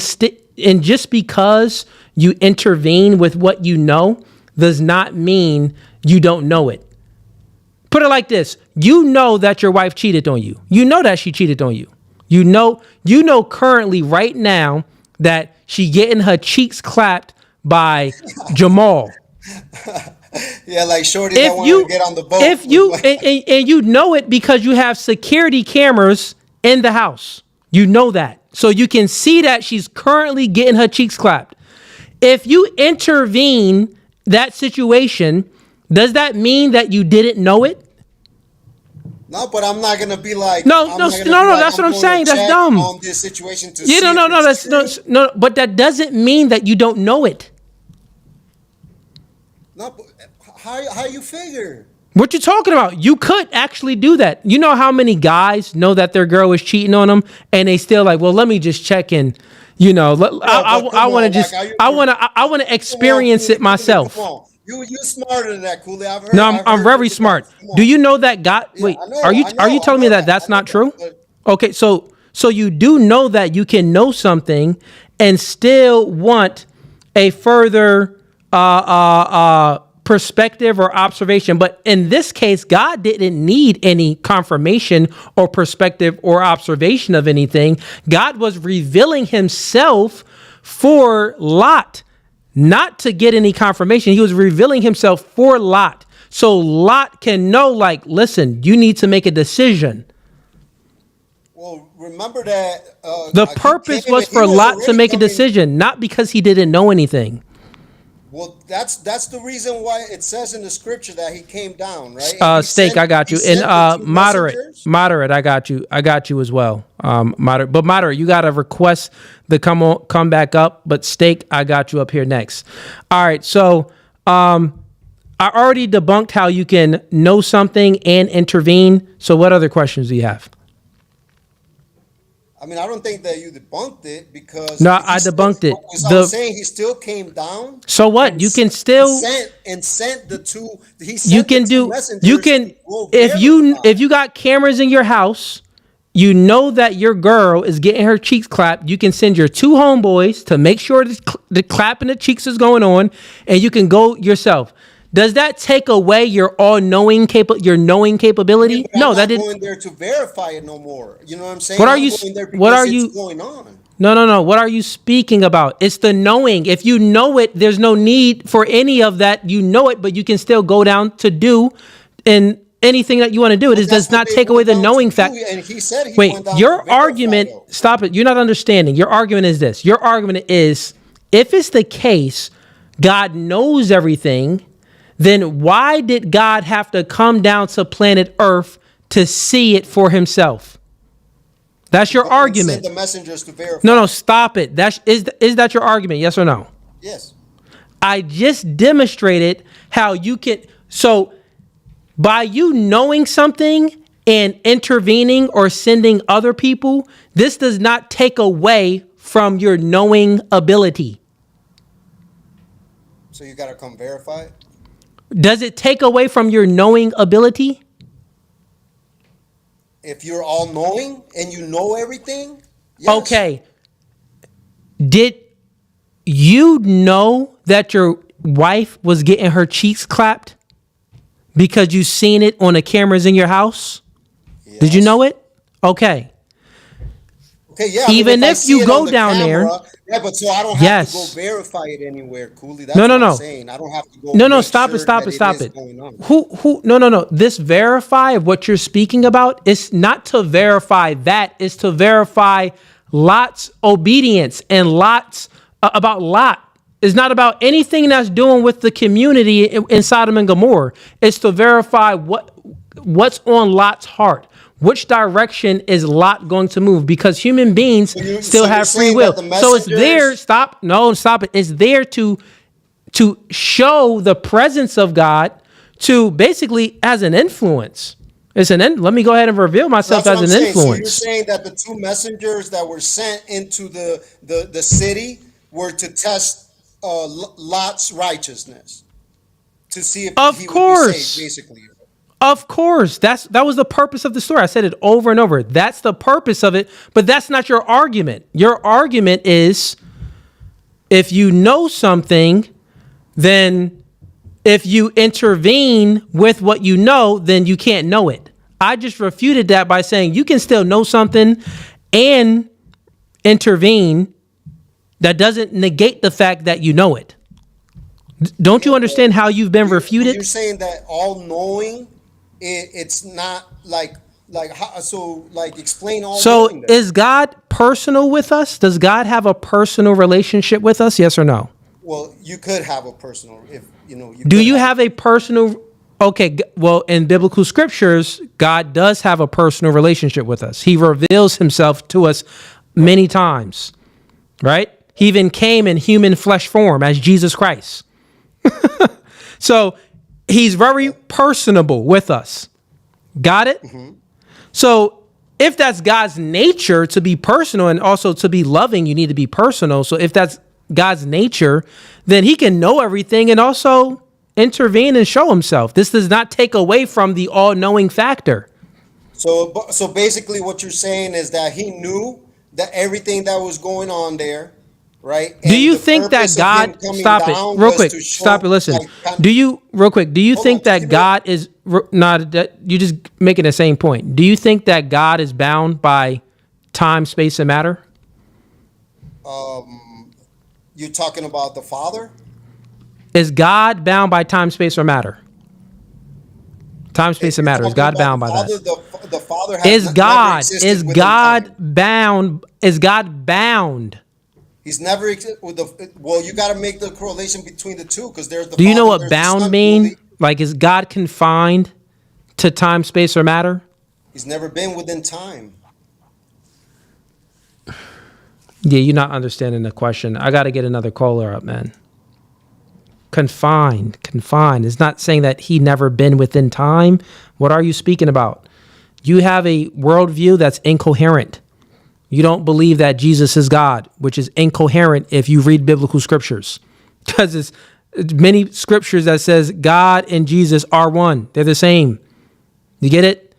just because you intervene with what you know does not mean you don't know it. Put it like this. You know that your wife cheated on you. You know that she cheated on you. You know currently right now that she getting her cheeks clapped by Jamal. Yeah, like Shorty that wanted to get on the boat. If you and you know it because you have security cameras in the house. You know that. So you can see that she's currently getting her cheeks clapped. If you intervene that situation, does that mean that you didn't know it? No, but I'm not gonna be like no. That's what I'm saying. That's dumb. On this situation to no. But that doesn't mean that you don't know it. No, but how you figure? What you talking about? You could actually do that. You know how many guys know that their girl is cheating on them, and they still like, well, let me just check in. You know, I want to experience it myself. You smarter than that, Cooley. I'm very smart. Do you know that God? Wait, are you telling me that that's not true? Okay, so you do know that you can know something and still want a further perspective or observation. But in this case, God didn't need any confirmation or perspective or observation of anything. God was revealing himself for Lot, not to get any confirmation. He was revealing himself for Lot. So Lot can know, like, listen, you need to make a decision. Well, remember that the purpose was for Lot to make a decision, not because he didn't know anything. Well, that's the reason why it says in the scripture that he came down, right? Steak, I got you. And moderate, I got you. I got you as well. Moderate, you got to request the come back up. But Steak, I got you up here next. All right, so I already debunked how you can know something and intervene. So what other questions do you have? I mean, I don't think that you debunked it because I debunked it. I'm saying he still came down. So what? You can still sent the two. You can do. You can if you got cameras in your house, you know that your girl is getting her cheeks clapped. You can send your two homeboys to make sure the clapping the cheeks is going on, and you can go yourself. Does that take away your knowing capability? Yeah, no, that didn't. I'm not going there to verify it no more. You know what I'm saying? What are you going on? No. What are you speaking about? It's the knowing. If you know it, there's no need for any of that. You know it, but you can still go down to do and anything that you want to do. It does not take away the knowing fact. And he said he wait, went down your to verify, argument. though. Stop it. You're not understanding. Your argument is this. Your argument is if it's the case, God knows everything. Then why did God have to come down to planet Earth to see it for himself? That's your argument. Send the messengers to verify. No, stop it. Is that your argument? Yes or no? Yes. I just demonstrated how you can. So by you knowing something and intervening or sending other people, this does not take away from your knowing ability. So you got to come verify it? Does it take away from your knowing ability? If you're all knowing and you know everything? Yes. Okay. Did you know that your wife was getting her cheeks clapped because you seen it on the cameras in your house? Yes. Did you know it? Okay. Okay, yeah. Even if you go down there. Yeah, but so I don't have to go verify it anywhere, Cooley. That's no. what I'm saying. I don't have to go. No, stop it. No. This verify of what you're speaking about is not to verify that. It's to verify Lot's obedience and Lot's about Lot. It's not about anything that's doing with the community in Sodom and Gomorrah. It's to verify what's on Lot's heart. Which direction is Lot going to move? Because human beings still have free will. So it's there. Stop it. It's there to show the presence of God to basically as an influence. Let me go ahead and reveal myself as an influence. So you're saying that the two messengers that were sent into the city were to test Lot's righteousness to see if he would be saved, basically. Of course, that was the purpose of the story. I said it over and over. That's the purpose of it, but that's not your argument. Your argument is if you know something, then if you intervene with what you know, then you can't know it. I just refuted that by saying you can still know something and intervene. That doesn't negate the fact that you know it. Don't you understand how you've been refuted? You're saying that all knowing, it's not like how, so like explain all. So knowing then. is God personal with us? Does God have a personal relationship with us? Yes or no? Well, you could have a personal, if you know. Do you have a personal? Okay, well, in biblical scriptures, God does have a personal relationship with us. He reveals himself to us many times, right? He even came in human flesh form as Jesus Christ. So he's very personable with us. Got it? Mm-hmm. So if that's God's nature to be personal and also to be loving, you need to be personal. So if that's God's nature, then he can know everything and also intervene and show himself. This does not take away from the all-knowing factor. So basically what you're saying is that he knew that everything that was going on there, right? Do you think that God, stop it real quick, stop it, listen. Do you think that God is not, that you just making the same point. Do you think that God is bound by time, space, and matter? You're talking about the Father? Is God bound by time, space, or matter? Time, space, and matter. Is God bound by that? The Father Is God bound? Is God bound? He's never with the. Well, you got to make the correlation between the two because there's the. Do you know what bound mean? Like, is God confined to time, space, or matter? He's never been within time. Yeah, you're not understanding the question. I got to get another caller up, man. Confined. It's not saying that he never been within time. What are you speaking about? You have a worldview that's incoherent. You don't believe that Jesus is God, which is incoherent if you read biblical scriptures. Because it's many scriptures that says God and Jesus are one. They're the same. You get it?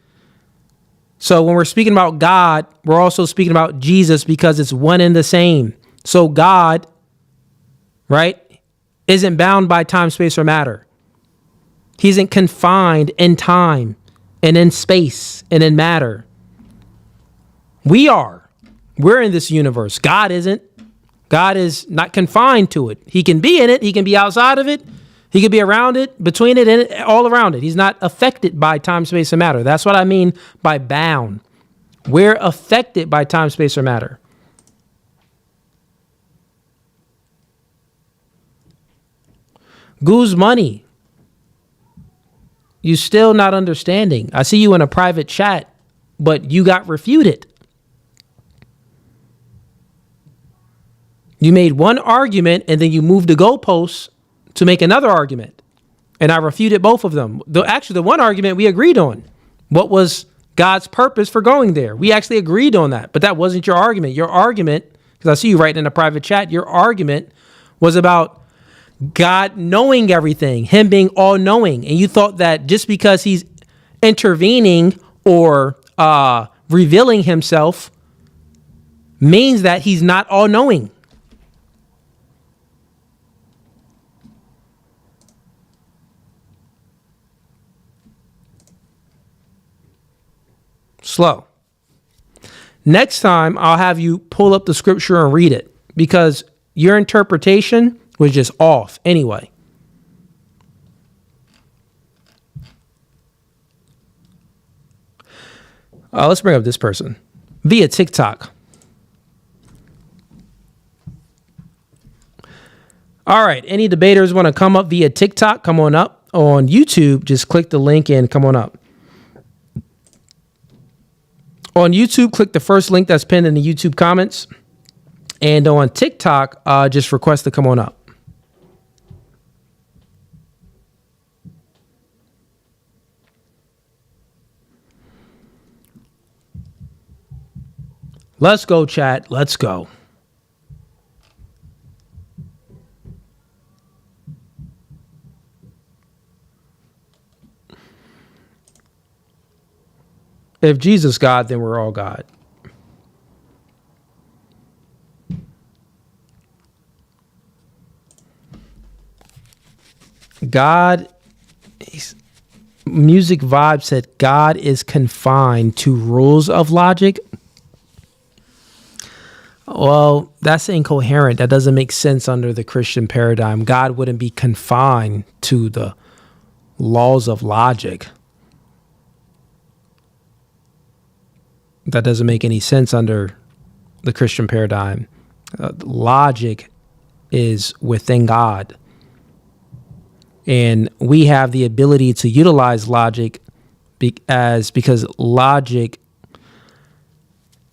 So when we're speaking about God, we're also speaking about Jesus because it's one and the same. So God, right, isn't bound by time, space, or matter. He isn't confined in time and in space and in matter. We are. We're in this universe. God isn't. God is not confined to it. He can be in it. He can be outside of it. He can be around it, between it, and all around it. He's not affected by time, space, and matter. That's what I mean by bound. We're affected by time, space, or matter. Goose Money. You still not understanding. I see you in a private chat, but you got refuted. You made one argument and then you moved the goalposts to make another argument. And I refuted both of them. Actually, the one argument we agreed on. What was God's purpose for going there? We actually agreed on that, but that wasn't your argument. Your argument, because I see you writing in a private chat, your argument was about God knowing everything, him being all knowing. And you thought that just because he's intervening or revealing himself means that he's not all knowing. Slow. Next time, I'll have you pull up the scripture and read it because your interpretation was just off anyway. Let's bring up this person via TikTok. All right. Any debaters want to come up via TikTok? Come on up. On YouTube, just click the link and come on up. On YouTube, click the first link that's pinned in the YouTube comments. And on TikTok, just request to come on up. Let's go, chat. Let's go. If Jesus God, then we're all God. God, Music Vibe said God is confined to rules of logic. Well, that's incoherent. That doesn't make sense under the Christian paradigm. God wouldn't be confined to the laws of logic. That doesn't make any sense under the Christian paradigm. Logic is within God. And we have the ability to utilize logic because logic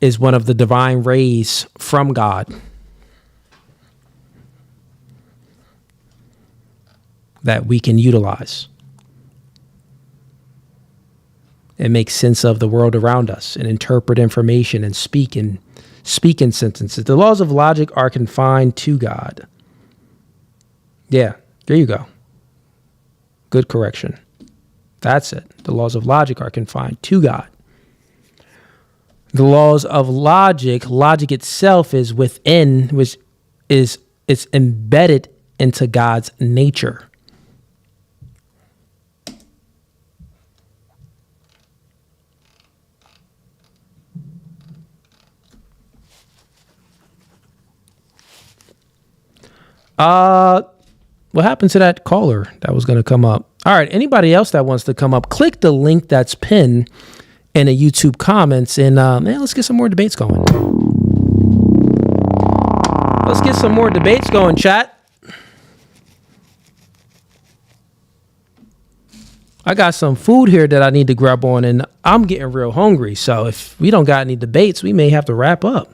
is one of the divine rays from God that we can utilize and make sense of the world around us and interpret information and speak in sentences. The laws of logic are confined to God. Yeah, there you go. Good correction. That's it. The laws of logic are confined to God. The laws of logic itself is within, which is it's embedded into God's nature. What happened to that caller that was going to come up? All right, anybody else that wants to come up, click the link that's pinned in the YouTube comments, and man, let's get some more debates going. Let's get some more debates going, chat. I got some food here that I need to grab on, and I'm getting real hungry. So if we don't got any debates, we may have to wrap up.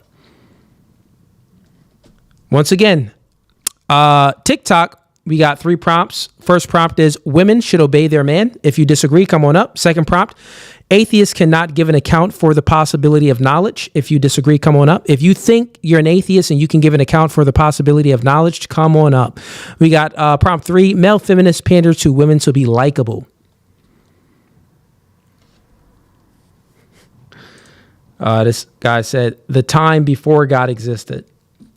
Once again, TikTok, we got 3 prompts. First prompt is women should obey their man. If you disagree, come on up. Second prompt, atheists cannot give an account for the possibility of knowledge. If you disagree, come on up. If you think you're an atheist and you can give an account for the possibility of knowledge, come on up. We got prompt 3, male feminists pander to women to be likable. This guy said the time before God existed.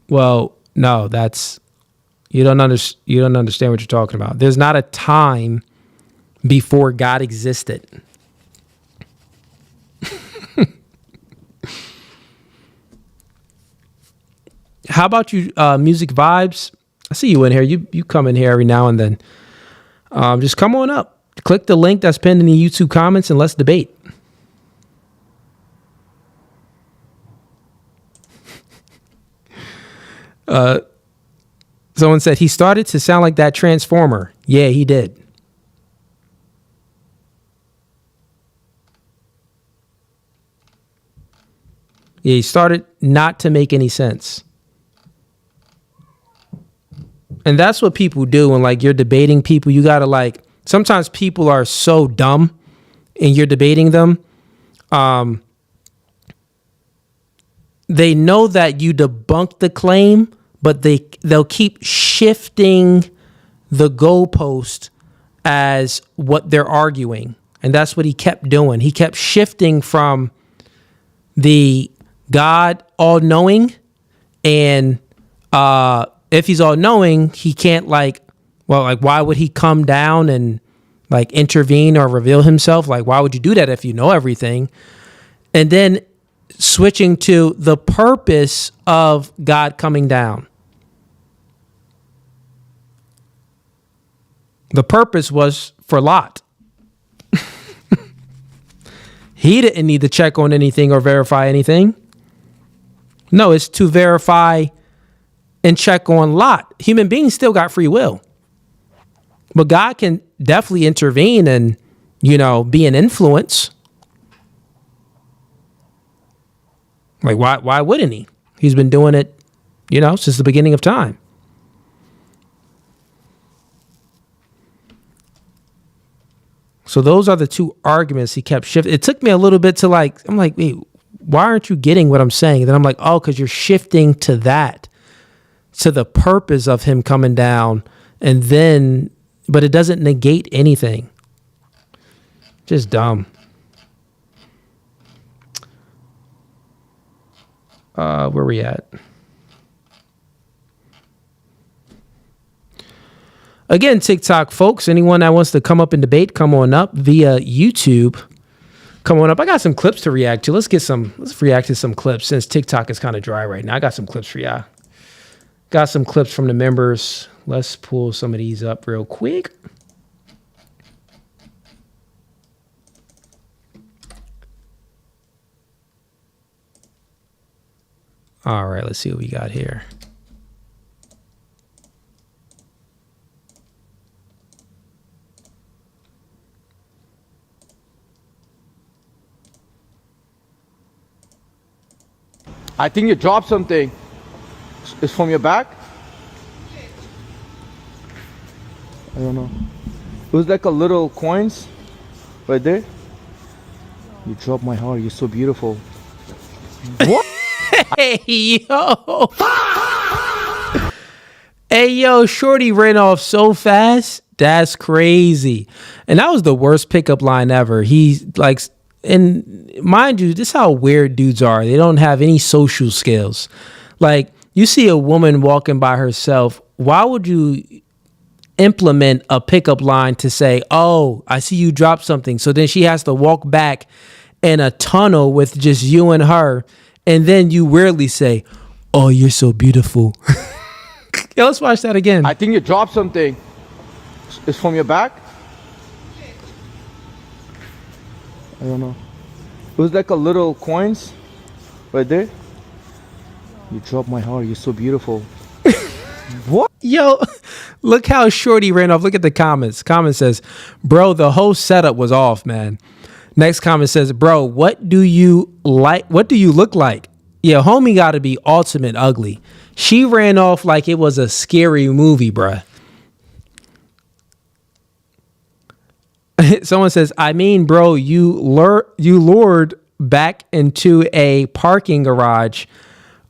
Well, no, that's you don't understand what you're talking about. There's not a time before God existed. How about you, Music Vibes? I see you in here. You come in here every now and then. Just come on up. Click the link that's pinned in the YouTube comments and let's debate. Someone said he started to sound like that Transformer. Yeah, he did. Yeah, he started not to make any sense. And that's what people do when like you're debating people. You gotta like, sometimes people are so dumb and you're debating them. They know that you debunked the claim, but they'll keep shifting the goalpost as what they're arguing. And that's what he kept doing. He kept shifting from the God all-knowing, and if he's all-knowing, he can't why would he come down and like intervene or reveal himself? Like, why would you do that if you know everything? And then switching to the purpose of God coming down. The purpose was for Lot. He didn't need to check on anything or verify anything. No, it's to verify and check on Lot. Human beings still got free will. But God can definitely intervene and, be an influence. Like, why wouldn't he? He's been doing it, since the beginning of time. So those are the 2 arguments he kept shifting. It took me a little bit to I'm like, wait, why aren't you getting what I'm saying? And then I'm like, oh, because you're shifting to that, to the purpose of him coming down. And then, but it doesn't negate anything. Just dumb. Where we at? Again, TikTok folks, anyone that wants to come up and debate, come on up via YouTube. Come on up. I got some clips to react to. Let's react to some clips since TikTok is kind of dry right now. I got some clips for y'all. Got some clips from the members. Let's pull some of these up real quick. All right, let's see what we got here. I think you dropped something. It's from your back? I don't know. It was like a little coins right there. You dropped my heart. You're so beautiful. What? Hey, yo. Hey, yo, Shorty ran off so fast. That's crazy. And that was the worst pickup line ever. He like, and mind you, this is how weird dudes are. They don't have any social skills. Like, you see a woman walking by herself. Why would you implement a pickup line to say, oh, I see you drop something? So then she has to walk back in a tunnel with just you and her. And then you weirdly say, oh, you're so beautiful. Yo, let's watch that again. I think you dropped something. It's from your back? I don't know. It was like a little coins right there. You dropped my heart. You're so beautiful. What? Yo, look how Shorty ran off. Look at the comments. Comment says, bro, the whole setup was off, man. Next comment says, bro, what do you like? What do you look like? Yeah, homie got to be ultimate ugly. She ran off like it was a scary movie, bruh. Someone says, I mean, bro, you lured back into a parking garage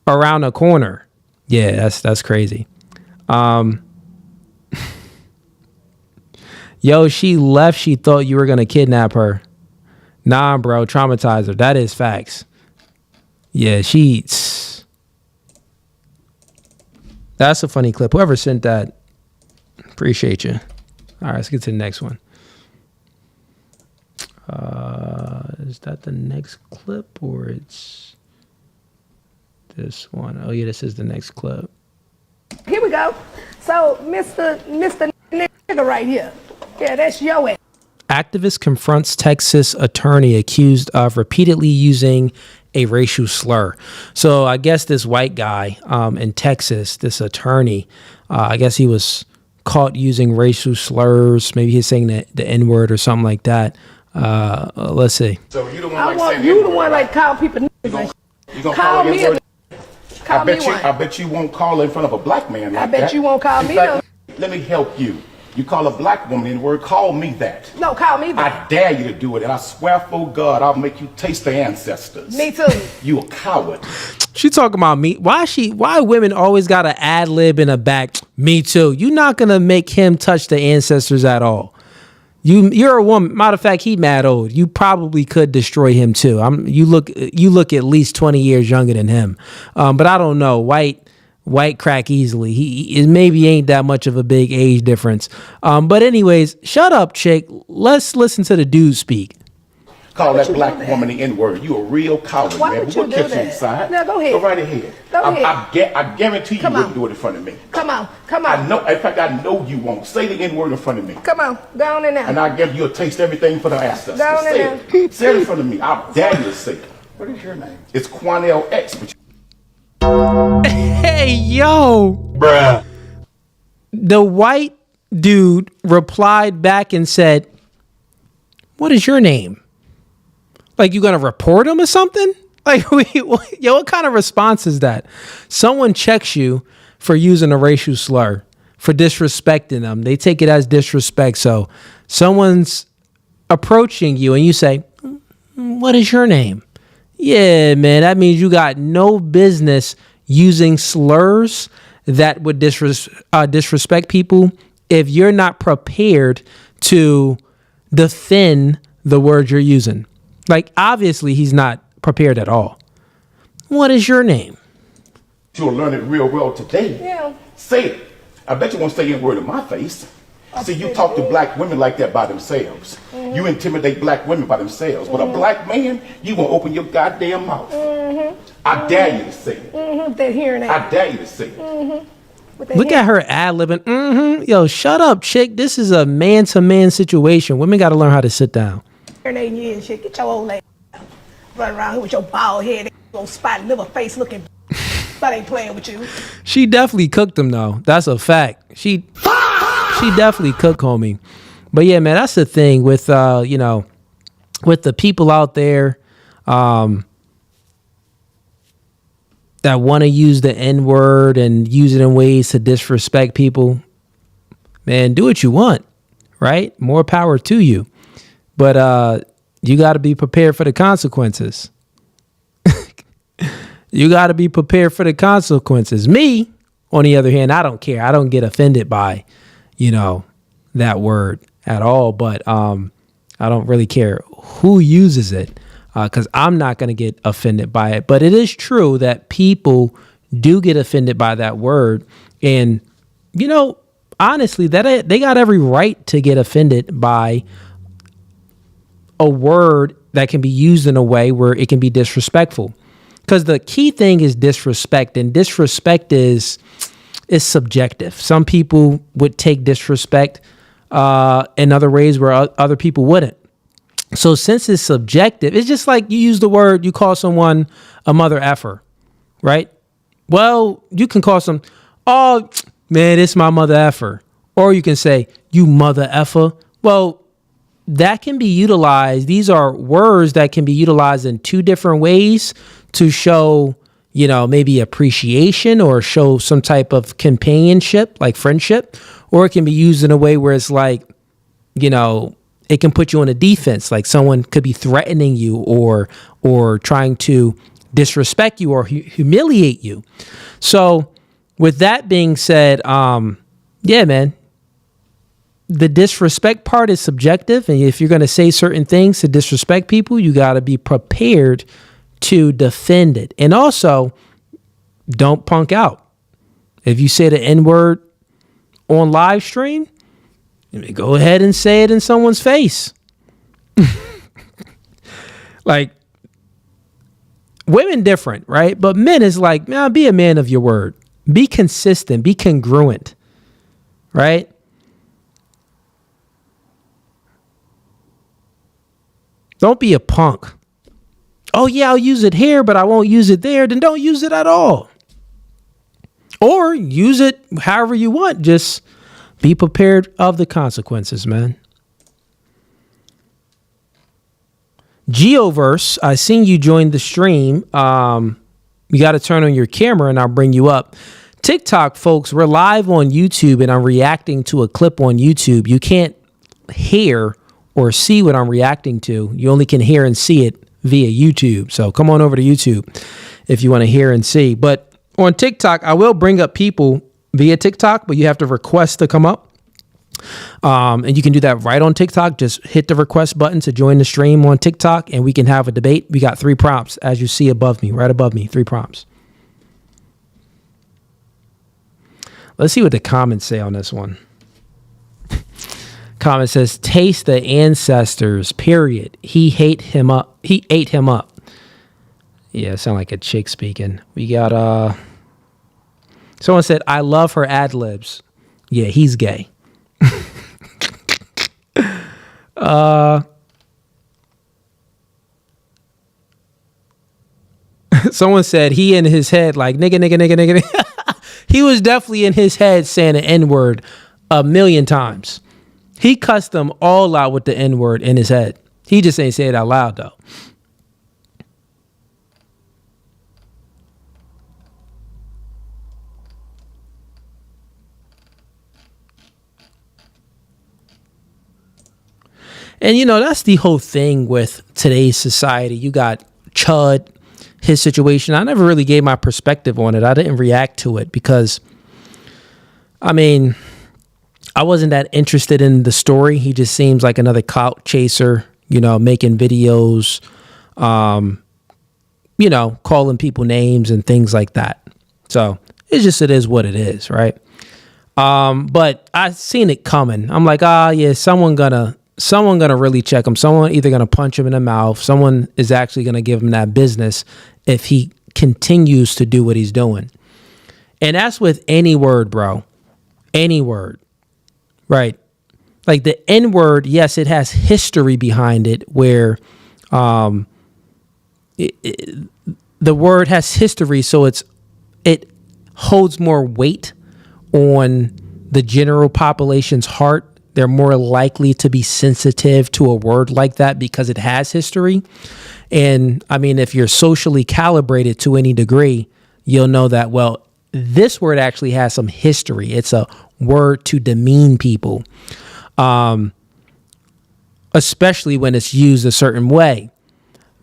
around a corner. Yeah, that's crazy. Yo, she left. She thought you were going to kidnap her. Nah, bro, traumatize her. That is facts. Yeah, that's a funny clip. Whoever sent that, appreciate you. All right, let's get to the next one. Is that the next clip or it's this one? Oh yeah, this is the next clip. Here we go. So, Mr. Nigga right here. Yeah, that's your ass. Activist confronts Texas attorney accused of repeatedly using a racial slur. So I guess this white guy in Texas, this attorney, I guess he was caught using racial slurs. Maybe he's saying the N-word or something like that. Let's see. So you the one I like want saying you the N-word, one right? like call people niggas. You gonna Call me N-word? call me one. I bet you won't call in front of a black man like I bet that. you won't call In me fact, let me help you. You call a black woman N-word, call me that. No, call me that. I dare you to do it, and I swear for God, I'll make you taste the ancestors. Me too. You a coward. She talking about me. Why women always got to ad lib in the back? Me too. You're not going to make him touch the ancestors at all. You're a woman. Matter of fact, he mad old. You probably could destroy him too. You look at least 20 years younger than him. But I don't know. White crack easily. He maybe ain't that much of a big age difference. But anyways, shut up, chick. Let's listen to the dude speak. Call that black woman the N-word. You a real coward, Why man. would We'll you do catch you that? inside. Now, go ahead. Go right ahead. Go ahead. I guarantee you Come wouldn't on. do it in front of me. Come on. I know. In fact, I know you won't. Say the N-word in front of me. Come on. Go on in there. And I guess you'll taste everything for the ancestors. Go on in Say it. Say it in front of me. I dare you to say it. What is your name? It's Quanell X. But Hey, yo. Bruh. The white dude replied back and said, what is your name? Like, you gonna report him or something? Like, yo, what kind of response is that? Someone checks you for using a racial slur, for disrespecting them. They take it as disrespect. So someone's approaching you and you say, what is your name? Yeah, man, that means you got no business using slurs that would disrespect people if you're not prepared to defend the word you're using. Like, obviously, he's not prepared at all. What is your name? You'll learn it real well today. Yeah. Say it. I bet you won't say any word in my face. See, you talk to black women like that by themselves. You intimidate black women by themselves. But a black man, you won't open your goddamn mouth. I dare you to say it. That hearing I dare you to say it. Look at her ad-libbing. Yo, shut up, chick. This is a man-to-man situation. Women got to learn how to sit down. hearing aid and shit. Get your old ass out. Run around here with your bald head, little spot liver face looking. That ain't playing with you. She definitely cooked them, though. That's a fact. She definitely cooked, homie. But yeah, man, that's the thing with with the people out there that want to use the N-word and use it in ways to disrespect people. Man, do what you want, right? More power to you. But you got to be prepared for the consequences. You got to be prepared for the consequences. Me, on the other hand, I don't care. I don't get offended by, that word at all. But I don't really care who uses it because I'm not going to get offended by it. But it is true that people do get offended by that word. And, honestly, that they got every right to get offended by a word that can be used in a way where it can be disrespectful. Because the key thing is disrespect, and disrespect is subjective. Some people would take disrespect in other ways where other people wouldn't. So since it's subjective, it's just like you use the word, you call someone a mother effer, right? Well, you can call some, oh, man, it's my mother effer. Or you can say, you mother effer. Well, that can be utilized. These are words that can be utilized in two different ways to show, maybe appreciation or show some type of companionship, like friendship, or it can be used in a way where it's like, it can put you on a defense, like someone could be threatening you or trying to disrespect you or humiliate you. So with that being said, yeah, man, the disrespect part is subjective. And if you're going to say certain things to disrespect people, you got to be prepared to defend it. And also, don't punk out. If you say the N-word on live stream, go ahead and say it in someone's face. Like, women different, right? But men is like, man, be a man of your word. Be consistent. Be congruent, right? Don't be a punk. Oh, yeah, I'll use it here, but I won't use it there. Then don't use it at all. Or use it however you want. Just be prepared of the consequences, man. Geoverse, I seen you join the stream. You got to turn on your camera and I'll bring you up. TikTok, folks, we're live on YouTube and I'm reacting to a clip on YouTube. You can't hear or see what I'm reacting to. You only can hear and see it via YouTube. So come on over to YouTube if you want to hear and see. But on TikTok, I will bring up people via TikTok, but you have to request to come up. And you can do that right on TikTok. Just hit the request button to join the stream on TikTok and we can have a debate. We got 3 prompts as you see above me, right above me, 3 prompts. Let's see what the comments say on this one. Comment says, taste the ancestors, period. He ate him up. Yeah, sound like a chick speaking. We got, someone said, I love her ad libs. Yeah, he's gay. Someone said he in his head like nigga. He was definitely in his head saying the N-word 1,000,000 times. He cussed them all out with the N-word in his head. He just ain't say it out loud though. And that's the whole thing with today's society. You got Chud, his situation. I never really gave my perspective on it. I didn't react to it because, I wasn't that interested in the story. He just seems like another clout chaser, making videos, calling people names and things like that. So it is what it is, right? But I seen it coming. I'm like, yeah, someone gonna really check him. Someone either gonna punch him in the mouth. Someone is actually gonna give him that business if he continues to do what he's doing. And that's with any word, bro. Any word, right? Like the N word, yes, it has history behind it where the word has history, so it holds more weight on the general population's heart. They're more likely to be sensitive to a word like that because it has history. And I mean, if you're socially calibrated to any degree, you'll know that, well, this word actually has some history. It's a word to demean people, especially when it's used a certain way.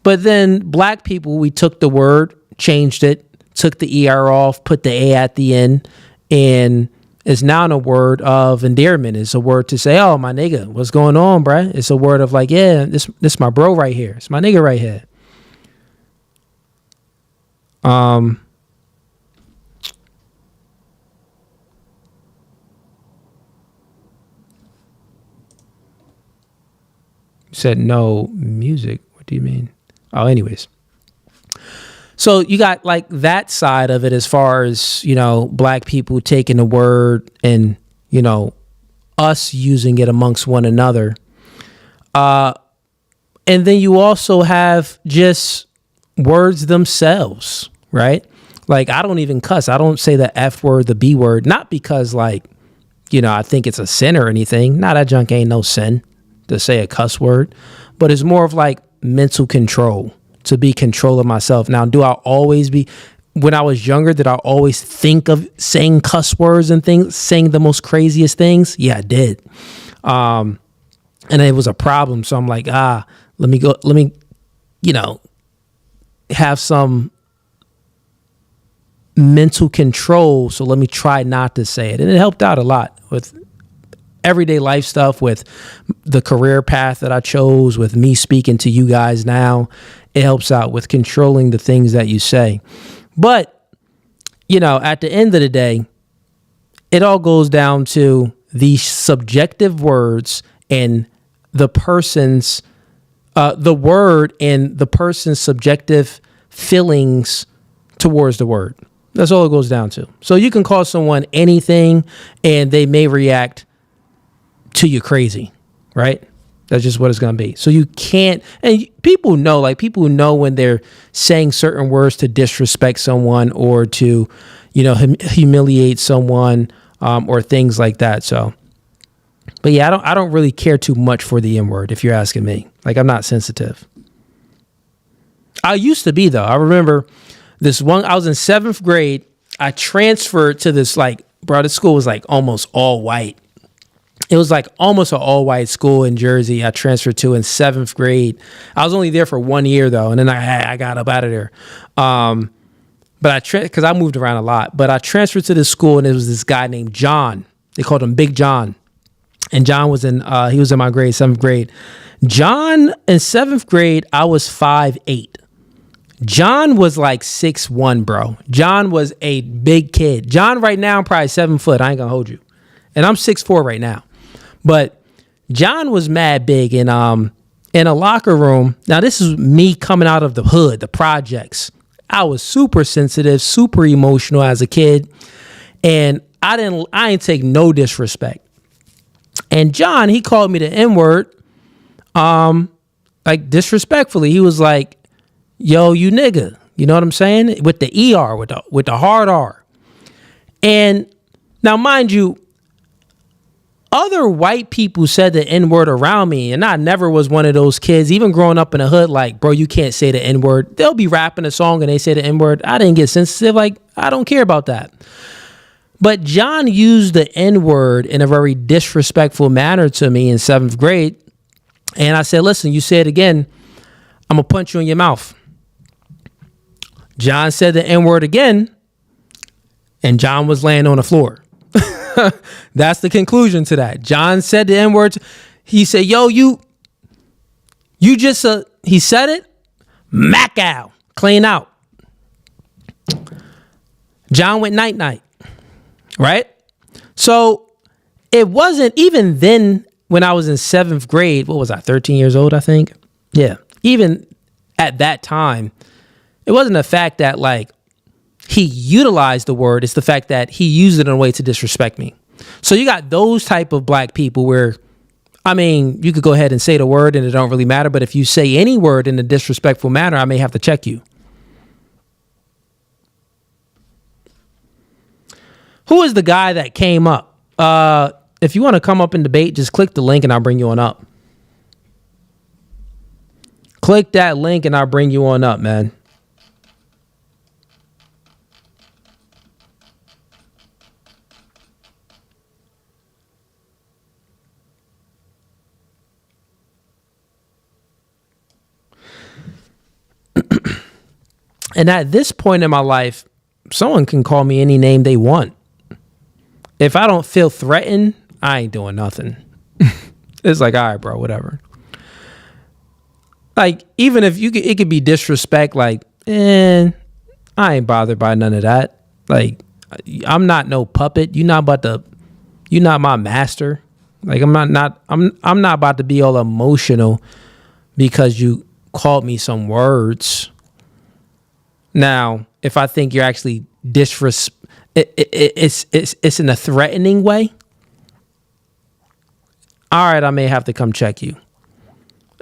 But then black people, we took the word, changed it, took the ER off, put the A at the end, and it's now a word of endearment. It's a word to say, oh, my nigga, what's going on, bruh? It's a word of like, yeah, this my bro right here. It's my nigga right here. Said no music. What do you mean? Oh, anyways. So you got like that side of it as far as, black people taking the word and, us using it amongst one another. And then you also have just words themselves, right? Like I don't even cuss. I don't say the F word, the B word, not because like, I think it's a sin or anything. Nah, that junk ain't no sin to say a cuss word, but it's more of like mental control, to be control of myself. Now, do I always be, when I was younger, did I always think of saying cuss words and things, saying the most craziest things? Yeah, I did. And it was a problem. So I'm like, let me, have some mental control. So let me try not to say it. And it helped out a lot with everyday life stuff, with the career path that I chose, with me speaking to you guys now. It helps out with controlling the things that you say. But, at the end of the day, it all goes down to the subjective words and the person's, the word and the person's subjective feelings towards the word. That's all it goes down to. So you can call someone anything and they may react to you crazy, right? That's just what it's going to be. So you can't, and people know when they're saying certain words to disrespect someone or to, humiliate someone, or things like that. So, but yeah, I don't really care too much for the N word, if you're asking me. Like, I'm not sensitive. I used to be though. I remember I was in 7th grade. I transferred to this, this school was like almost all white. It was like almost an all-white school in Jersey I transferred to in 7th grade. I was only there for 1 year, though, and then I got up out of there. But because I moved around a lot. But I transferred to this school, and it was this guy named John. They called him Big John. And John was he was in my grade, 7th grade. John, in 7th grade, I was 5'8". John was like 6'1", bro. John was a big kid. John right now, probably 7 foot. I ain't gonna hold you. And I'm 6'4" right now. But John was mad big in a locker room. Now, this is me coming out of the hood, the projects. I was super sensitive, super emotional as a kid. And I didn't take no disrespect. And John, he called me the N-word, like disrespectfully. He was like, yo, you nigga. You know what I'm saying? With the ER, with the hard R. And now, mind you, other white people said the N-word around me, and I never was one of those kids, even growing up in the hood, like, bro, you can't say the N-word. They'll be rapping a song and they say the N-word. I didn't get sensitive. Like, I don't care about that. But John used the N-word in a very disrespectful manner to me in 7th grade. And I said, listen, you say it again, I'm going to punch you in your mouth. John said the N-word again, and John was laying on the floor. That's the conclusion to that. John said the N-word. He said, yo, you just, he said it, Mac out, clean out. John went night night, right? So it wasn't even then when I was in 7th grade. What was I, 13 years old, I think? Yeah. Even at that time, it wasn't the fact that like he utilized the word. It's the fact that he used it in a way to disrespect me. So you got those type of black people where, I mean, you could go ahead and say the word and it don't really matter. But if you say any word in a disrespectful manner, I may have to check you. Who is the guy that came up? If you want to come up and debate, just click the link and I'll bring you on up. Click that link and I'll bring you on up, man. And at this point in my life, someone can call me any name they want. If I don't feel threatened, I ain't doing nothing. It's like, all right, bro, whatever. Like, even if it could be disrespect, like, I ain't bothered by none of that. Like, I'm not no puppet. You're not my master. Like, I'm not about to be all emotional because you called me some words. Now, if I think you're actually it's in a threatening way, all right, I may have to come check you.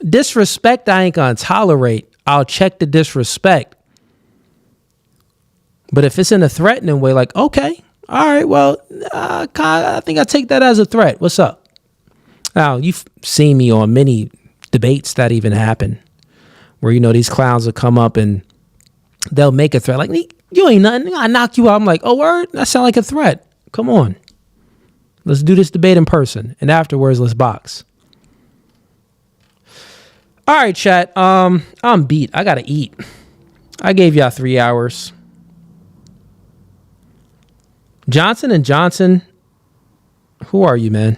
Disrespect, I ain't gonna tolerate. I'll check the disrespect. But if it's in a threatening way, like, okay, all right, well, I think I take that as a threat. What's up? Now, you've seen me on many debates that even happen where, you know, these clowns will come up and they'll make a threat. Like, you ain't nothing. I knock you out. I'm like, oh, word? That sound like a threat. Come on. Let's do this debate in person. And afterwards, let's box. All right, chat. I'm beat. I got to eat. I gave y'all 3 hours. Johnson & Johnson. Who are you, man?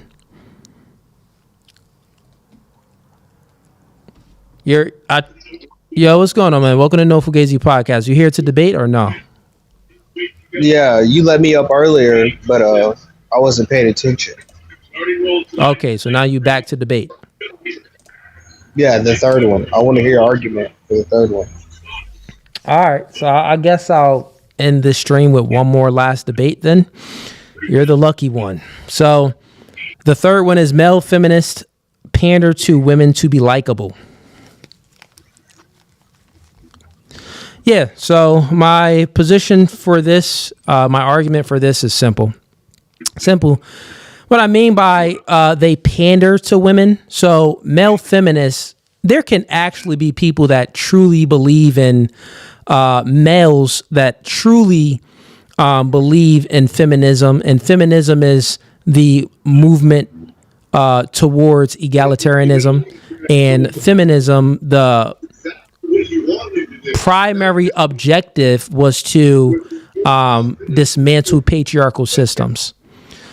Yo, what's going on, man? Welcome to No Fugazi Podcast. You here to debate or no? Yeah, you let me up earlier, but I wasn't paying attention. Okay, so now you back to debate. Yeah, the third one. I want to hear your argument for the third one. All right, so I guess I'll end this stream with one more last debate then. You're the lucky one. So the third one is male feminists pander to women to be likable. Yeah, so my position for this, my argument for this is simple. What I mean by they pander to women, so male feminists, there can actually be people that truly believe in males that truly believe in feminism, and feminism is the movement towards egalitarianism, and feminism, the primary objective was to dismantle patriarchal systems.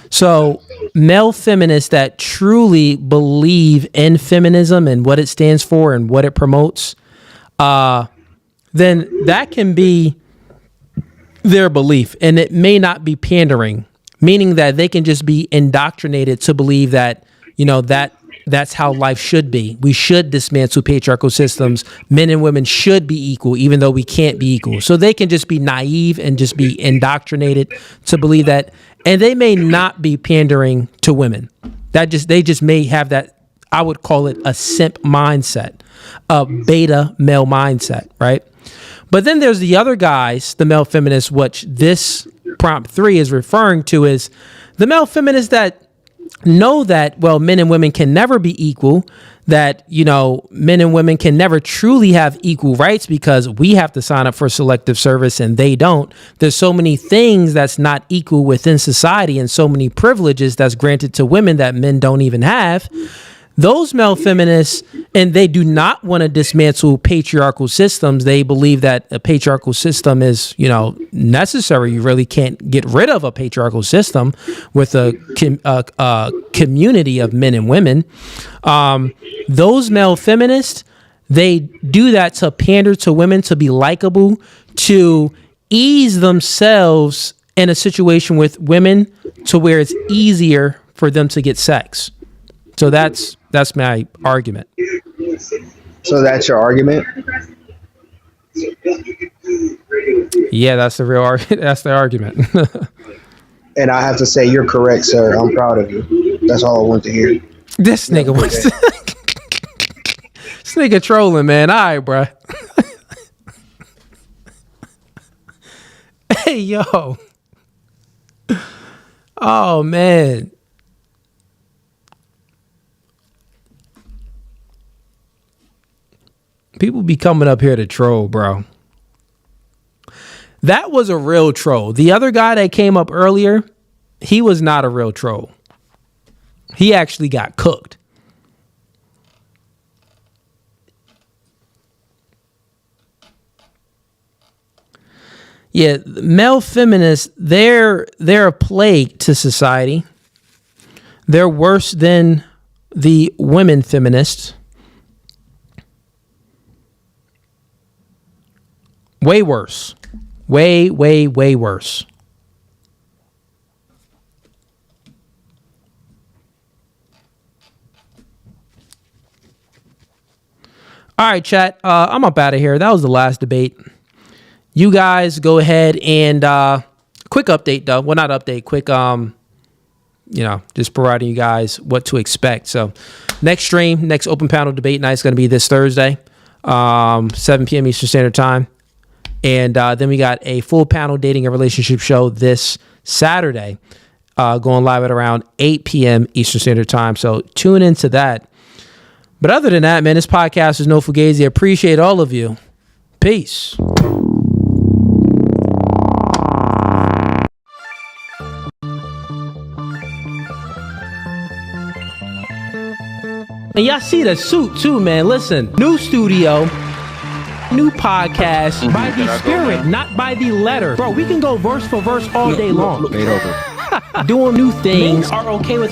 So male feminists that truly believe in feminism and what it stands for and what it promotes, then that can be their belief, and it may not be pandering, meaning that they can just be indoctrinated to believe that, you know, that's how life should be. We should dismantle patriarchal systems. Men and women should be equal, even though we can't be equal. So they can just be naive and just be indoctrinated to believe that. And they may not be pandering to women. They just may have that, I would call it a simp mindset, a beta male mindset, right? But then there's the other guys, the male feminists, which this prompt 3 is referring to, is the male feminists that know that, well, men and women can never be equal, that, you know, men and women can never truly have equal rights because we have to sign up for selective service and they don't. There's so many things that's not equal within society and so many privileges that's granted to women that men don't even have. Those male feminists, and they do not want to dismantle patriarchal systems. They believe that a patriarchal system is, you know, necessary. You really can't get rid of a patriarchal system with a community of men and women. Those male feminists, they do that to pander to women, to be likable, to ease themselves in a situation with women to where it's easier for them to get sex. So that's my argument. So that's your argument? Yeah, that's the real argument. That's the argument. And I have to say you're correct, sir. I'm proud of you. That's all I want to hear. This nigga was this nigga trolling, man. All right, bruh. Hey, yo. Oh, man. People be coming up here to troll, bro. That was a real troll. The other guy that came up earlier, he was not a real troll. He actually got cooked. Yeah, male feminists, they're a plague to society. They're worse than the women feminists. Way worse. Way, way, way worse. All right, chat. I'm up out of here. That was the last debate. You guys go ahead and quick update though. Well, not update. Quick, just providing you guys what to expect. So, next stream, next open panel debate night is going to be this Thursday, 7 p.m. Eastern Standard Time, and then we got a full panel dating and relationship show this Saturday, going live at around 8 p.m. Eastern Standard Time. So tune into that. But other than that, man, this podcast is No Fugazi. I appreciate all of you. Peace. And y'all see the suit too, man. Listen, new studio, new podcast by the spirit, not by the letter. Bro, we can go verse for verse all day long. Doing new things are okay with